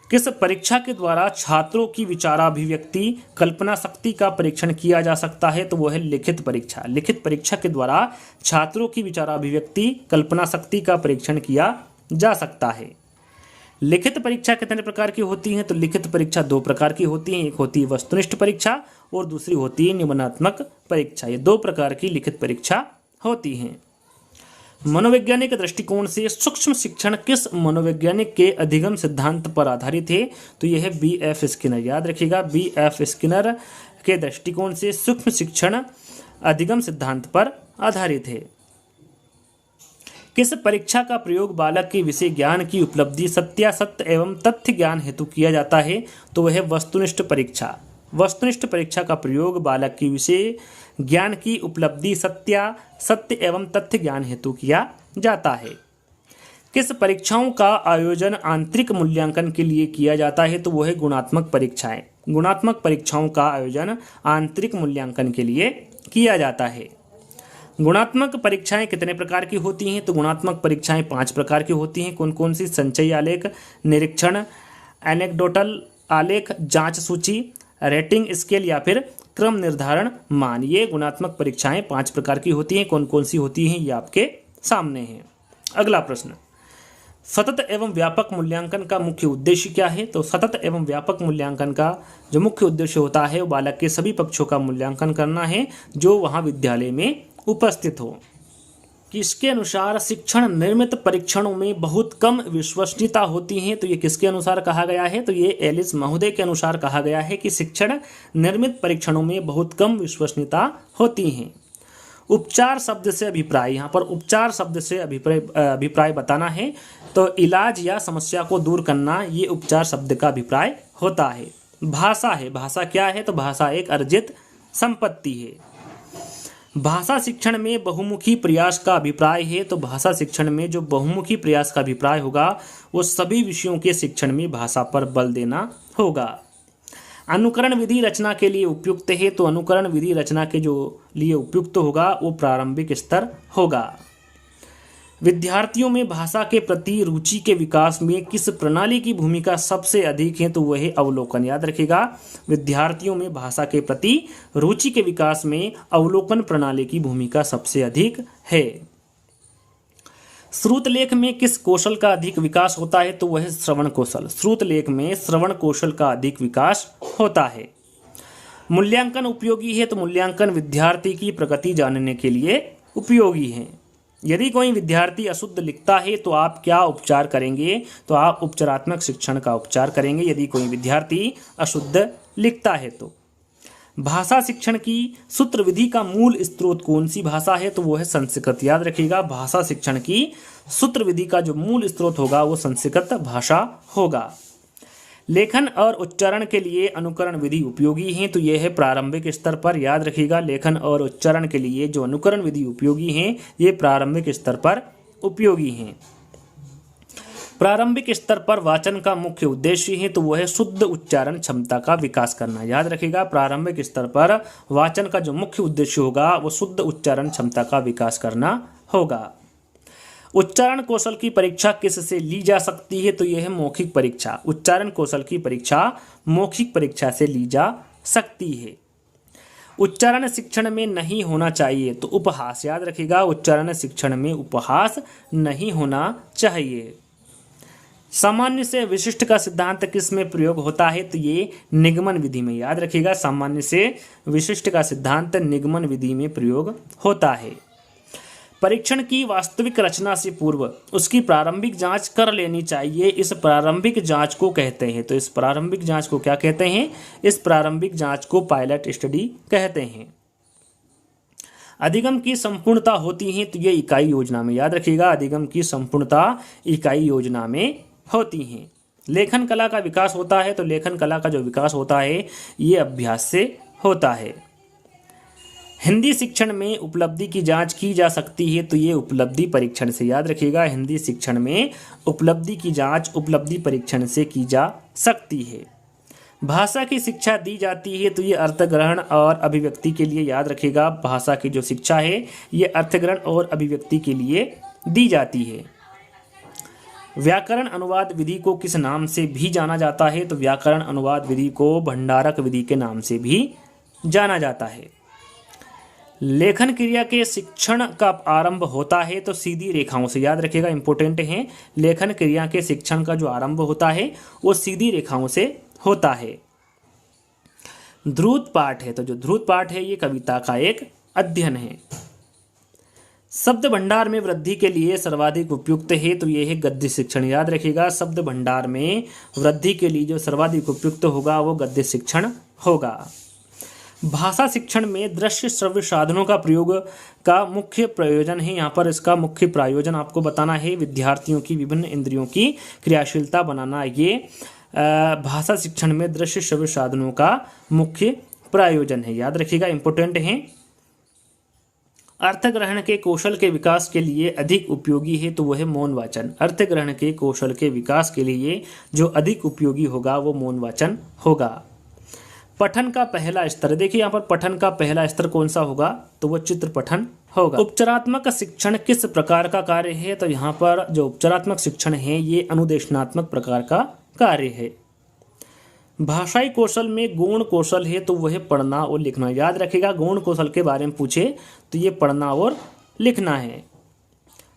किस परीक्षा के द्वारा छात्रों की विचाराभिव्यक्ति, कल्पना शक्ति का परीक्षण किया जा सकता है? तो वह है लिखित परीक्षा। लिखित परीक्षा के द्वारा छात्रों की विचाराभिव्यक्ति, कल्पना शक्ति का परीक्षण किया जा सकता है। लिखित परीक्षा कितने प्रकार की होती है? तो लिखित परीक्षा 2 प्रकार की होती है। एक होती है वस्तुनिष्ठ परीक्षा और दूसरी होती है निबंधात्मक परीक्षा। ये 2 प्रकार की लिखित परीक्षा होती हैं। मनोवैज्ञानिक दृष्टिकोण से सूक्ष्म शिक्षण किस मनोवैज्ञानिक के अधिगम सिद्धांत पर आधारित है? तो यह है B.F. स्किनर। याद रखिएगा, B.F. स्किनर के दृष्टिकोण से सूक्ष्म शिक्षण अधिगम सिद्धांत पर आधारित है। किस परीक्षा का प्रयोग बालक के विषय ज्ञान की उपलब्धि, सत्यासत्य एवं तथ्य ज्ञान हेतु किया जाता है? तो वह है वस्तुनिष्ठ परीक्षा। वस्तुनिष्ठ परीक्षा का प्रयोग बालक की विषय ज्ञान की उपलब्धि, सत्य एवं तथ्य ज्ञान हेतु किया जाता है। किस परीक्षाओं का आयोजन आंतरिक मूल्यांकन के लिए किया जाता है? तो वह है गुणात्मक परीक्षाएं। गुणात्मक परीक्षाओं का आयोजन आंतरिक मूल्यांकन के लिए किया जाता है। गुणात्मक परीक्षाएं कितने प्रकार की होती हैं? तो गुणात्मक परीक्षाएं 5 प्रकार की होती हैं। कौन कौन सी? संचयी आलेख, निरीक्षण, एनेक्डोटल आलेख, जांच सूची, रेटिंग स्केल या फिर क्रम निर्धारण मान। ये गुणात्मक परीक्षाएं 5 प्रकार की होती हैं। कौन कौन सी होती हैं ये आपके सामने है। अगला प्रश्न, सतत एवं व्यापक मूल्यांकन का मुख्य उद्देश्य क्या है? तो सतत एवं व्यापक मूल्यांकन का जो मुख्य उद्देश्य होता है वो बालक के सभी पक्षों का मूल्यांकन करना है जो वहां विद्यालय में उपस्थित हो। किसके अनुसार शिक्षण निर्मित परीक्षणों में बहुत कम विश्वसनीयता होती है? तो ये किसके अनुसार कहा गया है? तो ये एलिस महोदय के अनुसार कहा गया है कि शिक्षण निर्मित परीक्षणों में बहुत कम विश्वसनीयता होती है। उपचार शब्द से अभिप्राय, यहाँ पर उपचार शब्द से अभिप्राय बताना है। तो इलाज या समस्या को दूर करना, ये उपचार शब्द का अभिप्राय होता है। भाषा है, भाषा क्या है? तो भाषा एक अर्जित संपत्ति है। भाषा शिक्षण में बहुमुखी प्रयास का अभिप्राय है। तो भाषा शिक्षण में जो बहुमुखी प्रयास का अभिप्राय होगा वो सभी विषयों के शिक्षण में भाषा पर बल देना होगा। अनुकरण विधि रचना के लिए उपयुक्त है। तो अनुकरण विधि रचना के जो लिए उपयुक्त होगा वो प्रारंभिक स्तर होगा। विद्यार्थियों में भाषा के प्रति रुचि के विकास में किस प्रणाली की भूमिका सबसे अधिक है? तो वह है अवलोकन। याद रखिएगा, विद्यार्थियों में भाषा के प्रति रुचि के विकास में अवलोकन प्रणाली की भूमिका सबसे अधिक है। श्रुत लेख में किस कौशल का अधिक विकास होता है? तो वह है श्रवण कौशल। श्रुत लेख में श्रवण कौशल का अधिक विकास होता है। मूल्यांकन उपयोगी है। तो मूल्यांकन विद्यार्थी की प्रगति जानने के लिए उपयोगी है। यदि कोई विद्यार्थी अशुद्ध लिखता है तो आप क्या उपचार करेंगे? तो आप उपचारात्मक शिक्षण का उपचार करेंगे यदि कोई विद्यार्थी अशुद्ध लिखता है तो। भाषा शिक्षण की सूत्र विधि का मूल स्रोत कौन सी भाषा है? तो वो है संस्कृत। याद रखिएगा, भाषा शिक्षण की सूत्र विधि का जो मूल स्रोत होगा वो संस्कृत भाषा होगा। लेखन और उच्चारण के लिए अनुकरण विधि उपयोगी है। तो यह है प्रारंभिक स्तर पर। याद रखिएगा, लेखन और उच्चारण के लिए जो अनुकरण विधि उपयोगी है ये प्रारंभिक स्तर पर उपयोगी हैं। प्रारंभिक स्तर पर वाचन का मुख्य उद्देश्य है। तो वह है शुद्ध उच्चारण क्षमता का विकास करना। याद रखिएगा, प्रारंभिक स्तर पर वाचन का जो मुख्य उद्देश्य होगा वो शुद्ध उच्चारण क्षमता का विकास करना होगा। उच्चारण कौशल की परीक्षा किससे ली जा सकती है? तो यह है मौखिक परीक्षा। उच्चारण कौशल की परीक्षा मौखिक परीक्षा से ली जा सकती है। उच्चारण शिक्षण में नहीं होना चाहिए। तो उपहास। याद रखिएगा, उच्चारण शिक्षण में उपहास नहीं होना चाहिए। सामान्य से विशिष्ट का सिद्धांत किस में प्रयोग होता है? तो ये निगमन विधि में। याद रखिएगा, सामान्य से विशिष्ट का सिद्धांत निगमन विधि में प्रयोग होता है। परीक्षण की वास्तविक रचना से पूर्व उसकी प्रारंभिक जांच कर लेनी चाहिए। इस प्रारंभिक जांच को कहते हैं। तो इस प्रारंभिक जांच को क्या कहते हैं? इस प्रारंभिक जांच को पायलट स्टडी कहते हैं। अधिगम की संपूर्णता होती है। तो ये इकाई योजना में। याद रखिएगा, अधिगम की संपूर्णता इकाई योजना में होती है। लेखन कला का विकास होता है। तो लेखन कला का जो विकास होता है ये अभ्यास से होता है। हिंदी शिक्षण में उपलब्धि की जांच की जा सकती है। तो ये उपलब्धि परीक्षण से। याद रखिएगा, हिंदी शिक्षण में उपलब्धि की जांच उपलब्धि परीक्षण से की जा सकती है। भाषा की शिक्षा दी जाती है। तो ये अर्थग्रहण और अभिव्यक्ति के लिए। याद रखिएगा, भाषा की जो शिक्षा है ये अर्थग्रहण और अभिव्यक्ति के लिए दी जाती है। व्याकरण अनुवाद विधि को किस नाम से भी जाना जाता है? तो व्याकरण अनुवाद विधि को भंडारक विधि के नाम से भी जाना जाता है। लेखन क्रिया के शिक्षण का आरंभ होता है। तो सीधी रेखाओं से। याद रखिएगा, इंपॉर्टेंट है, लेखन क्रिया के शिक्षण का जो आरंभ होता है वो सीधी रेखाओं से होता है। ध्रुत पाठ है। तो जो ध्रुत पाठ है ये कविता का एक अध्ययन है। शब्द भंडार में वृद्धि के लिए सर्वाधिक उपयुक्त है। तो ये है गद्य शिक्षण। याद रखिएगा, शब्द भंडार में वृद्धि के लिए जो सर्वाधिक उपयुक्त होगा वो गद्य शिक्षण होगा। भाषा शिक्षण में दृश्य श्रव्य साधनों का प्रयोग का मुख्य प्रयोजन है। यहाँ पर इसका मुख्य प्रयोजन आपको बताना है। विद्यार्थियों की विभिन्न इंद्रियों की क्रियाशीलता बनाना, ये भाषा शिक्षण में दृश्य श्रव्य साधनों का मुख्य प्रयोजन है। याद रखिएगा, इंपॉर्टेंट है। अर्थग्रहण के कौशल के विकास के लिए अधिक उपयोगी है। तो वह है मौन वाचन। अर्थग्रहण के कौशल के विकास के लिए जो अधिक उपयोगी होगा वो मौन वाचन होगा। पठन का पहला स्तर, देखिए यहाँ पर पठन का पहला स्तर कौन सा होगा, तो वो चित्र पठन होगा। उपचारात्मक शिक्षण किस प्रकार का कार्य है, तो यहाँ पर जो उपचारात्मक शिक्षण है ये अनुदेशनात्मक प्रकार का कार्य है। भाषाई कौशल में गौण कौशल है तो वह पढ़ना और लिखना, याद रखिएगा गौण कौशल के बारे में पूछे तो ये पढ़ना और लिखना है।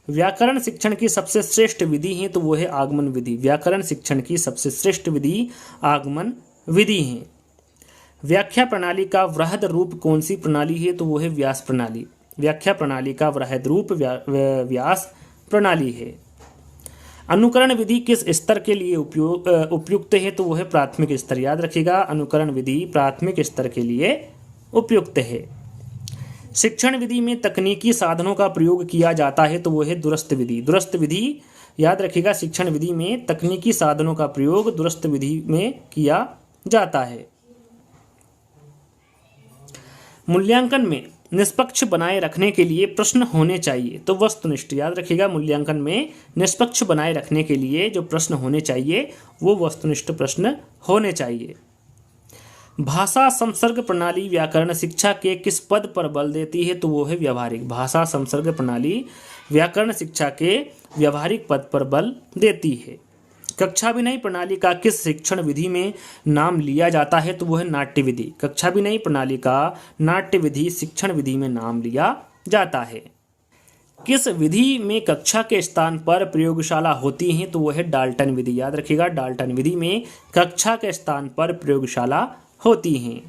व्याकरण शिक्षण की सबसे श्रेष्ठ विधि है तो वह है आगमन विधि, व्याकरण शिक्षण की सबसे श्रेष्ठ विधि आगमन विधि है। व्याख्या प्रणाली का वृहद रूप कौन सी प्रणाली है, तो वह है व्यास प्रणाली, व्याख्या प्रणाली का वृहद रूप व्यास प्रणाली है। अनुकरण विधि किस स्तर के लिए उपयुक्त है, तो वह है प्राथमिक स्तर, याद रखिएगा अनुकरण विधि प्राथमिक स्तर के लिए उपयुक्त है। शिक्षण विधि में तकनीकी साधनों का प्रयोग किया जाता है तो वह है दूरस्थ विधि, दूरस्थ विधि याद रखिएगा शिक्षण विधि में तकनीकी साधनों का प्रयोग दूरस्थ विधि में किया जाता है। मूल्यांकन में निष्पक्ष बनाए रखने के लिए प्रश्न होने चाहिए तो वस्तुनिष्ठ, याद रखिएगा मूल्यांकन में निष्पक्ष बनाए रखने के लिए जो प्रश्न होने चाहिए वो वस्तुनिष्ठ प्रश्न होने चाहिए। भाषा संसर्ग प्रणाली व्याकरण शिक्षा के किस पद पर बल देती है, तो वो है व्यवहारिक, भाषा संसर्ग प्रणाली व्याकरण शिक्षा के व्यवहारिक पद पर बल देती है। कक्षाभिनय प्रणाली का किस शिक्षण विधि में नाम लिया जाता है, तो वो है नाट्य विधि, कक्षाभिनय प्रणाली का नाट्य विधि शिक्षण विधि में नाम लिया जाता है। किस विधि में कक्षा के स्थान पर प्रयोगशाला होती है, तो वो है डाल्टन विधि, याद रखिएगा डाल्टन विधि में कक्षा के स्थान पर प्रयोगशाला होती हैं।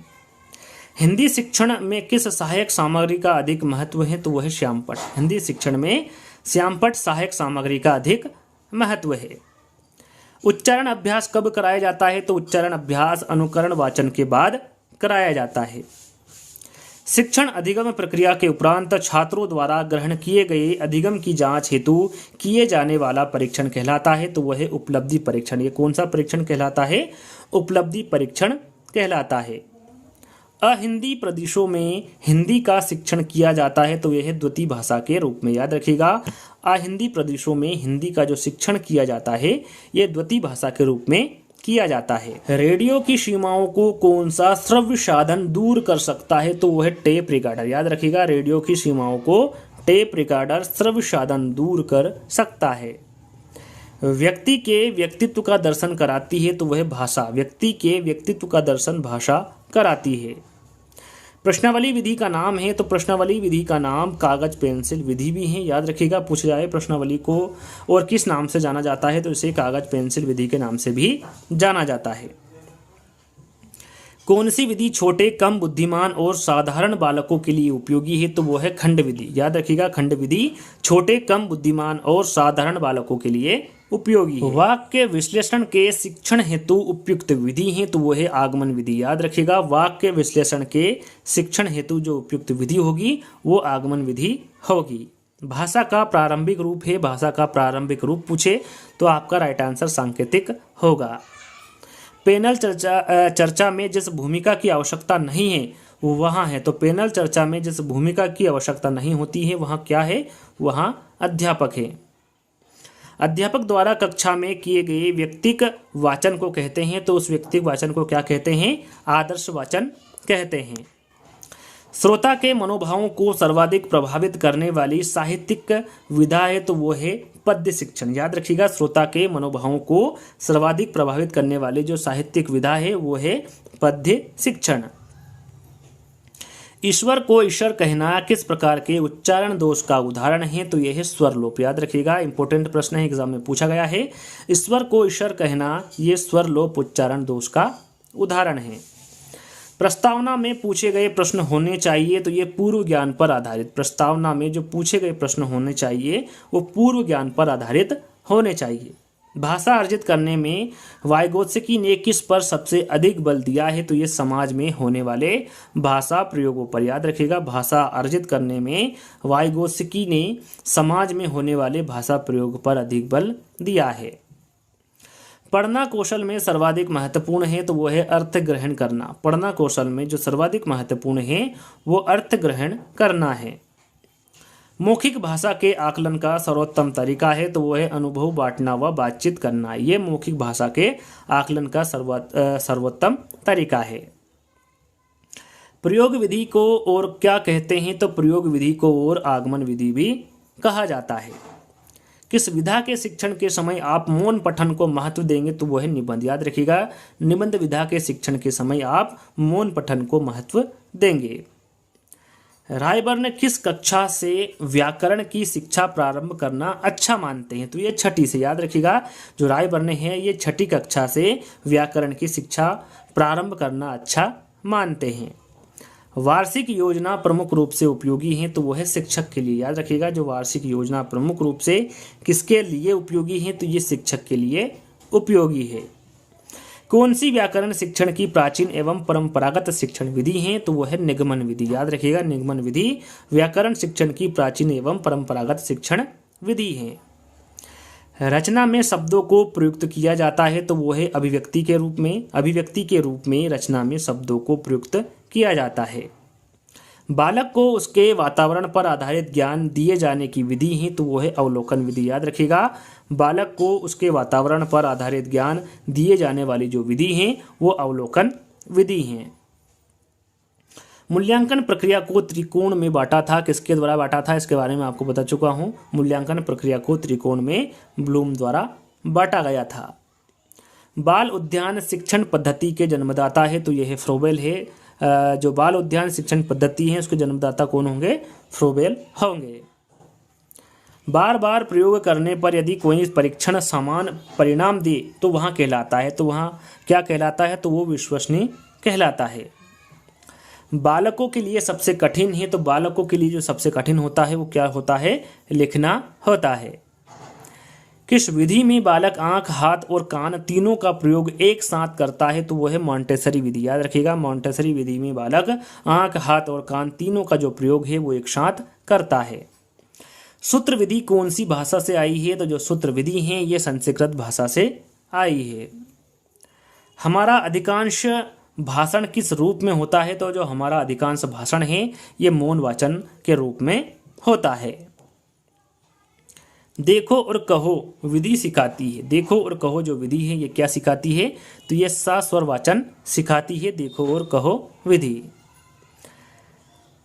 हिंदी शिक्षण में किस सहायक सामग्री का अधिक महत्व है, तो वह है श्यामपट्ट, हिंदी शिक्षण में श्यामपट्ट सहायक सामग्री का अधिक महत्व है। उच्चारण अभ्यास कब कराया जाता है, तो उच्चारण अभ्यास अनुकरण वाचन के बाद कराया जाता है। शिक्षण अधिगम प्रक्रिया के उपरांत छात्रों द्वारा ग्रहण किए गए अधिगम की जांच हेतु किए जाने वाला परीक्षण कहलाता है, तो वह है उपलब्धि परीक्षण। ये कौन सा परीक्षण कहलाता है, उपलब्धि परीक्षण कहलाता है। अहिंदी प्रदेशों में हिंदी का शिक्षण किया जाता है तो यह है द्वितीय भाषा के रूप में, याद रखिएगा अहिंदी प्रदेशों में हिंदी का जो शिक्षण किया जाता है यह द्वितीय भाषा के रूप में किया जाता है। रेडियो की सीमाओं को कौन सा श्रव्य साधन दूर कर सकता है, तो वह है टेप रिकॉर्डर, याद रखिएगा रेडियो की सीमाओं को टेप रिकॉर्डर श्रव्य साधन दूर कर सकता है। व्यक्ति के व्यक्तित्व का दर्शन कराती है तो वह भाषा, व्यक्ति के व्यक्तित्व का दर्शन भाषा कराती है। प्रश्नावली विधि का नाम है, तो प्रश्नावली विधि का नाम कागज पेंसिल विधि भी है, याद रखिएगा पूछ जाए प्रश्नावली को और किस नाम से जाना जाता है, तो इसे कागज पेंसिल विधि के नाम से भी जाना जाता है। कौन सी विधि छोटे कम बुद्धिमान और साधारण बालकों के लिए उपयोगी है, तो वो है खंड विधि, याद रखिएगा खंड विधि छोटे कम बुद्धिमान और साधारण बालकों के लिए उपयोगी है। वाक्य विश्लेषण के शिक्षण हेतु उपयुक्त विधि है, तो वो है आगमन विधि, याद रखिएगा वाक्य विश्लेषण के शिक्षण हेतु जो उपयुक्त विधि होगी वो आगमन विधि होगी। भाषा का प्रारंभिक रूप है, भाषा का प्रारंभिक रूप पूछे तो आपका राइट आंसर सांकेतिक होगा। पैनल चर्चा में जिस भूमिका की आवश्यकता नहीं है वो वहाँ है, तो पैनल चर्चा में जिस भूमिका की आवश्यकता नहीं होती है वहाँ क्या है, वहाँ अध्यापक है। अध्यापक द्वारा कक्षा में किए गए व्यक्तिक वाचन को कहते हैं, तो उस व्यक्तिक वाचन को क्या कहते हैं, आदर्श वाचन कहते हैं। श्रोता के मनोभावों को सर्वाधिक प्रभावित करने वाली साहित्यिक विधा है, तो वो है पद्य शिक्षण, याद रखिएगा श्रोता के मनोभावों को सर्वाधिक प्रभावित करने वाली जो साहित्यिक विधा है वो है पद्य शिक्षण। ईश्वर को ईश्वर कहना किस प्रकार के उच्चारण दोष का उदाहरण है, तो यह है स्वरलोप, याद रखिएगा इंपॉर्टेंट प्रश्न है एग्जाम में पूछा गया है। ईश्वर को ईश्वर कहना ये स्वरलोप उच्चारण दोष का उदाहरण है। प्रस्तावना में पूछे गए प्रश्न होने चाहिए, तो ये पूर्व ज्ञान पर आधारित, प्रस्तावना में जो पूछे गए प्रश्न होने चाहिए वो पूर्व ज्ञान पर आधारित होने चाहिए। भाषा अर्जित करने में वाइगोत्स्की ने किस पर सबसे अधिक बल दिया है, तो ये समाज में होने वाले भाषा प्रयोगों पर, याद रखिएगा भाषा अर्जित करने में वाइगोत्स्की ने समाज में होने वाले भाषा प्रयोग पर अधिक बल दिया है। पढ़ना कौशल में सर्वाधिक महत्वपूर्ण है, तो वो है अर्थ ग्रहण करना, पढ़ना कौशल में जो सर्वाधिक महत्वपूर्ण है वो अर्थ ग्रहण करना है। मौखिक भाषा के आकलन का सर्वोत्तम तरीका है, तो वो है अनुभव बांटना व बातचीत करना, ये मौखिक भाषा के आकलन का सर्वोत्तम तरीका है। प्रयोग विधि को और क्या कहते हैं? तो प्रयोग विधि को और आगमन विधि भी कहा जाता है। किस विधा के शिक्षण के समय आप मौन पठन को महत्व देंगे? तो वो है निबंध। याद रखिएगा, निबंध विधा के शिक्षण के समय आप मौन पठन को महत्व देंगे। रायबर्न किस कक्षा से व्याकरण की शिक्षा प्रारंभ करना अच्छा मानते हैं? तो ये छठी से। याद रखिएगा, जो रायबर्न है ये छठी कक्षा से व्याकरण की शिक्षा प्रारंभ करना अच्छा मानते हैं। वार्षिक योजना प्रमुख रूप से उपयोगी है? तो वो है शिक्षक के लिए। याद रखिएगा, जो वार्षिक योजना प्रमुख रूप से किसके लिए उपयोगी है? तो ये शिक्षक के लिए उपयोगी है। कौन सी व्याकरण शिक्षण की प्राचीन एवं परंपरागत शिक्षण विधि है? तो वो है निगमन विधि। याद रखिएगा, निगमन विधि व्याकरण शिक्षण की प्राचीन एवं परंपरागत शिक्षण विधि है। रचना में शब्दों को प्रयुक्त किया जाता है? तो वो है अभिव्यक्ति के रूप में। अभिव्यक्ति के रूप में रचना में शब्दों को प्रयुक्त किया जाता है। बालक को उसके वातावरण पर आधारित ज्ञान दिए जाने की विधि है? तो वो है अवलोकन विधि। याद रखिएगा, बालक को उसके वातावरण पर आधारित ज्ञान दिए जाने वाली जो विधि है वो अवलोकन विधि है। मूल्यांकन प्रक्रिया को त्रिकोण में बांटा था? किसके द्वारा बांटा था? इसके बारे में आपको बता चुका हूं। मूल्यांकन प्रक्रिया को त्रिकोण में ब्लूम द्वारा बांटा गया था। बाल उद्यान शिक्षण पद्धति के जन्मदाता है? तो यह फ्रोबेल है। जो बाल उद्यान शिक्षण पद्धति है उसके जन्मदाता कौन होंगे? फ्रोबेल होंगे। बार बार प्रयोग करने पर यदि कोई परीक्षण समान परिणाम दे तो वहाँ कहलाता है? तो वहाँ क्या कहलाता है? तो वो विश्वसनीय कहलाता है। बालकों के लिए सबसे कठिन है? तो बालकों के लिए जो सबसे कठिन होता है वो क्या होता है? लिखना होता है। किस विधि में बालक आंख, हाथ और कान तीनों का प्रयोग एक साथ करता है? तो वो है मॉन्टेसरी विधि। याद रखिएगा, मॉन्टेसरी विधि में बालक आंख, हाथ और कान तीनों का जो प्रयोग है वो एक साथ करता है। सूत्र विधि कौन सी भाषा से आई है? तो जो सूत्र विधि है ये संस्कृत भाषा से आई है। हमारा अधिकांश भाषण किस रूप में होता है? तो जो हमारा अधिकांश भाषण है ये मौन वाचन के रूप में होता है। देखो और कहो विधि सिखाती है? देखो और कहो जो विधि है ये क्या सिखाती है? तो ये सस्वर वाचन सिखाती है, देखो और कहो विधि।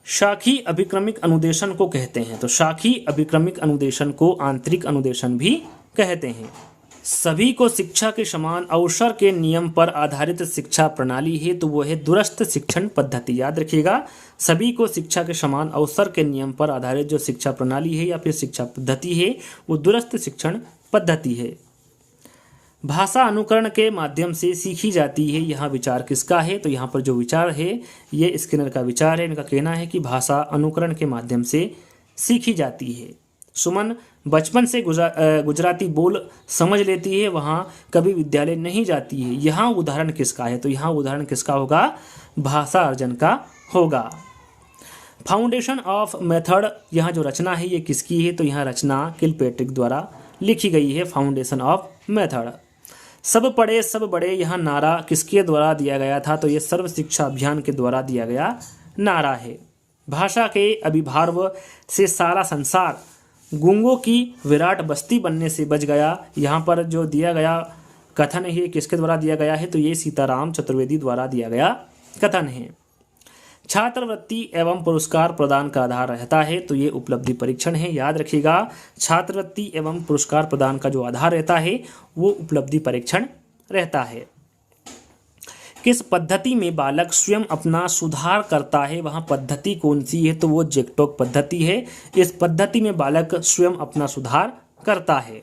शाखी अभिक्रमिक अनुदेशन को कहते हैं? तो शाखी अभिक्रमिक अनुदेशन को आंतरिक अनुदेशन भी कहते हैं। सभी को शिक्षा के समान अवसर के नियम पर आधारित शिक्षा प्रणाली है? तो वो है दूरस्थ शिक्षण पद्धति। याद रखिएगा, सभी को शिक्षा के समान अवसर के नियम पर आधारित जो शिक्षा प्रणाली है या फिर शिक्षा पद्धति है वो दूरस्थ शिक्षण पद्धति है। भाषा अनुकरण के माध्यम से सीखी जाती है, यहाँ विचार किसका है? तो यहाँ पर जो विचार है ये स्किनर का विचार है। इनका कहना है कि भाषा अनुकरण के माध्यम से सीखी जाती है। सुमन बचपन से गुजराती बोल समझ लेती है, वहाँ कभी विद्यालय नहीं जाती है, यहाँ उदाहरण किसका है? तो यहाँ उदाहरण किसका होगा? भाषा अर्जन का होगा। फाउंडेशन ऑफ मेथड, यहाँ जो रचना है ये किसकी है? तो यहाँ रचना किलपेट्रिक द्वारा लिखी गई है, फाउंडेशन ऑफ मेथड। सब पढ़े सब बड़े, यहाँ नारा किसके द्वारा दिया गया था? तो ये सर्व शिक्षा अभियान के द्वारा दिया गया नारा है। भाषा के अभिभाव से सारा संसार गूंगों की विराट बस्ती बनने से बच गया, यहाँ पर जो दिया गया कथन है किसके द्वारा दिया गया है? तो ये सीताराम चतुर्वेदी द्वारा दिया गया कथन है। छात्रवृत्ति एवं पुरस्कार प्रदान का आधार रहता है? तो ये उपलब्धि परीक्षण है। याद रखिएगा, छात्रवृत्ति एवं पुरस्कार प्रदान का जो आधार रहता है वो उपलब्धि परीक्षण रहता है। किस पद्धति में बालक स्वयं अपना सुधार करता है? वहाँ पद्धति कौन सी है? तो वो जेक्टोक पद्धति है। इस पद्धति में बालक स्वयं अपना सुधार करता है।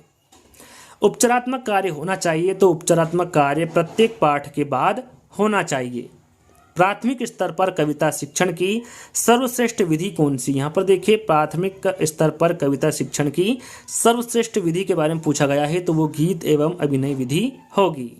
उपचारात्मक कार्य होना चाहिए? तो उपचारात्मक कार्य प्रत्येक पाठ के बाद होना चाहिए। प्राथमिक स्तर पर कविता शिक्षण की सर्वश्रेष्ठ विधि कौन सी? यहाँ पर देखिए, प्राथमिक स्तर पर कविता शिक्षण की सर्वश्रेष्ठ विधि के बारे में पूछा गया है, तो वो गीत एवं अभिनय विधि होगी।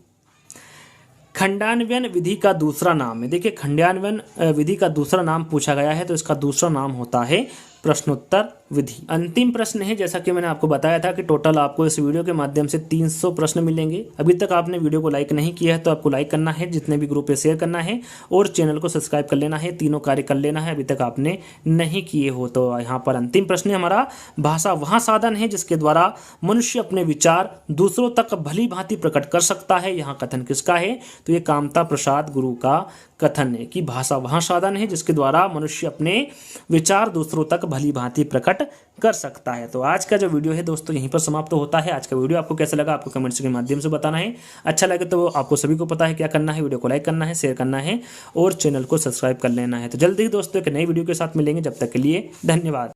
खंडान्वयन विधि का दूसरा नाम है? देखिए, खंडान्वयन विधि का दूसरा नाम पूछा गया है, तो इसका दूसरा नाम होता है प्रश्नोत्तर विधि। अंतिम प्रश्न है, जैसा कि मैंने आपको बताया था कि टोटल आपको इस वीडियो के माध्यम से 300 प्रश्न मिलेंगे। अभी तक आपने वीडियो को लाइक नहीं किया है तो आपको लाइक करना है, जितने भी ग्रुप पे शेयर करना है और चैनल को सब्सक्राइब कर लेना है। तीनों कार्य कर लेना है अभी तक आपने नहीं किए हो तो। यहाँ पर अंतिम प्रश्न हमारा, भाषा वह साधन है जिसके द्वारा मनुष्य अपने विचार दूसरों तक भली भांति प्रकट कर सकता है। यहाँ कथन किसका है? तो ये कामता प्रसाद गुरु का कथन है कि भाषा वह साधन है जिसके द्वारा मनुष्य अपने विचार दूसरों तक भली भांति प्रकट कर सकता है। तो आज का जो वीडियो है दोस्तों यहीं पर समाप्त होता है। आज का वीडियो आपको कैसा लगा आपको कमेंट्स के माध्यम से बताना है। अच्छा लगे तो आपको सभी को पता है क्या करना है, वीडियो को लाइक करना है, शेयर करना है और चैनल को सब्सक्राइब कर लेना है। तो जल्दी ही दोस्तों एक नई वीडियो के साथ मिलेंगे, जब तक के लिए धन्यवाद।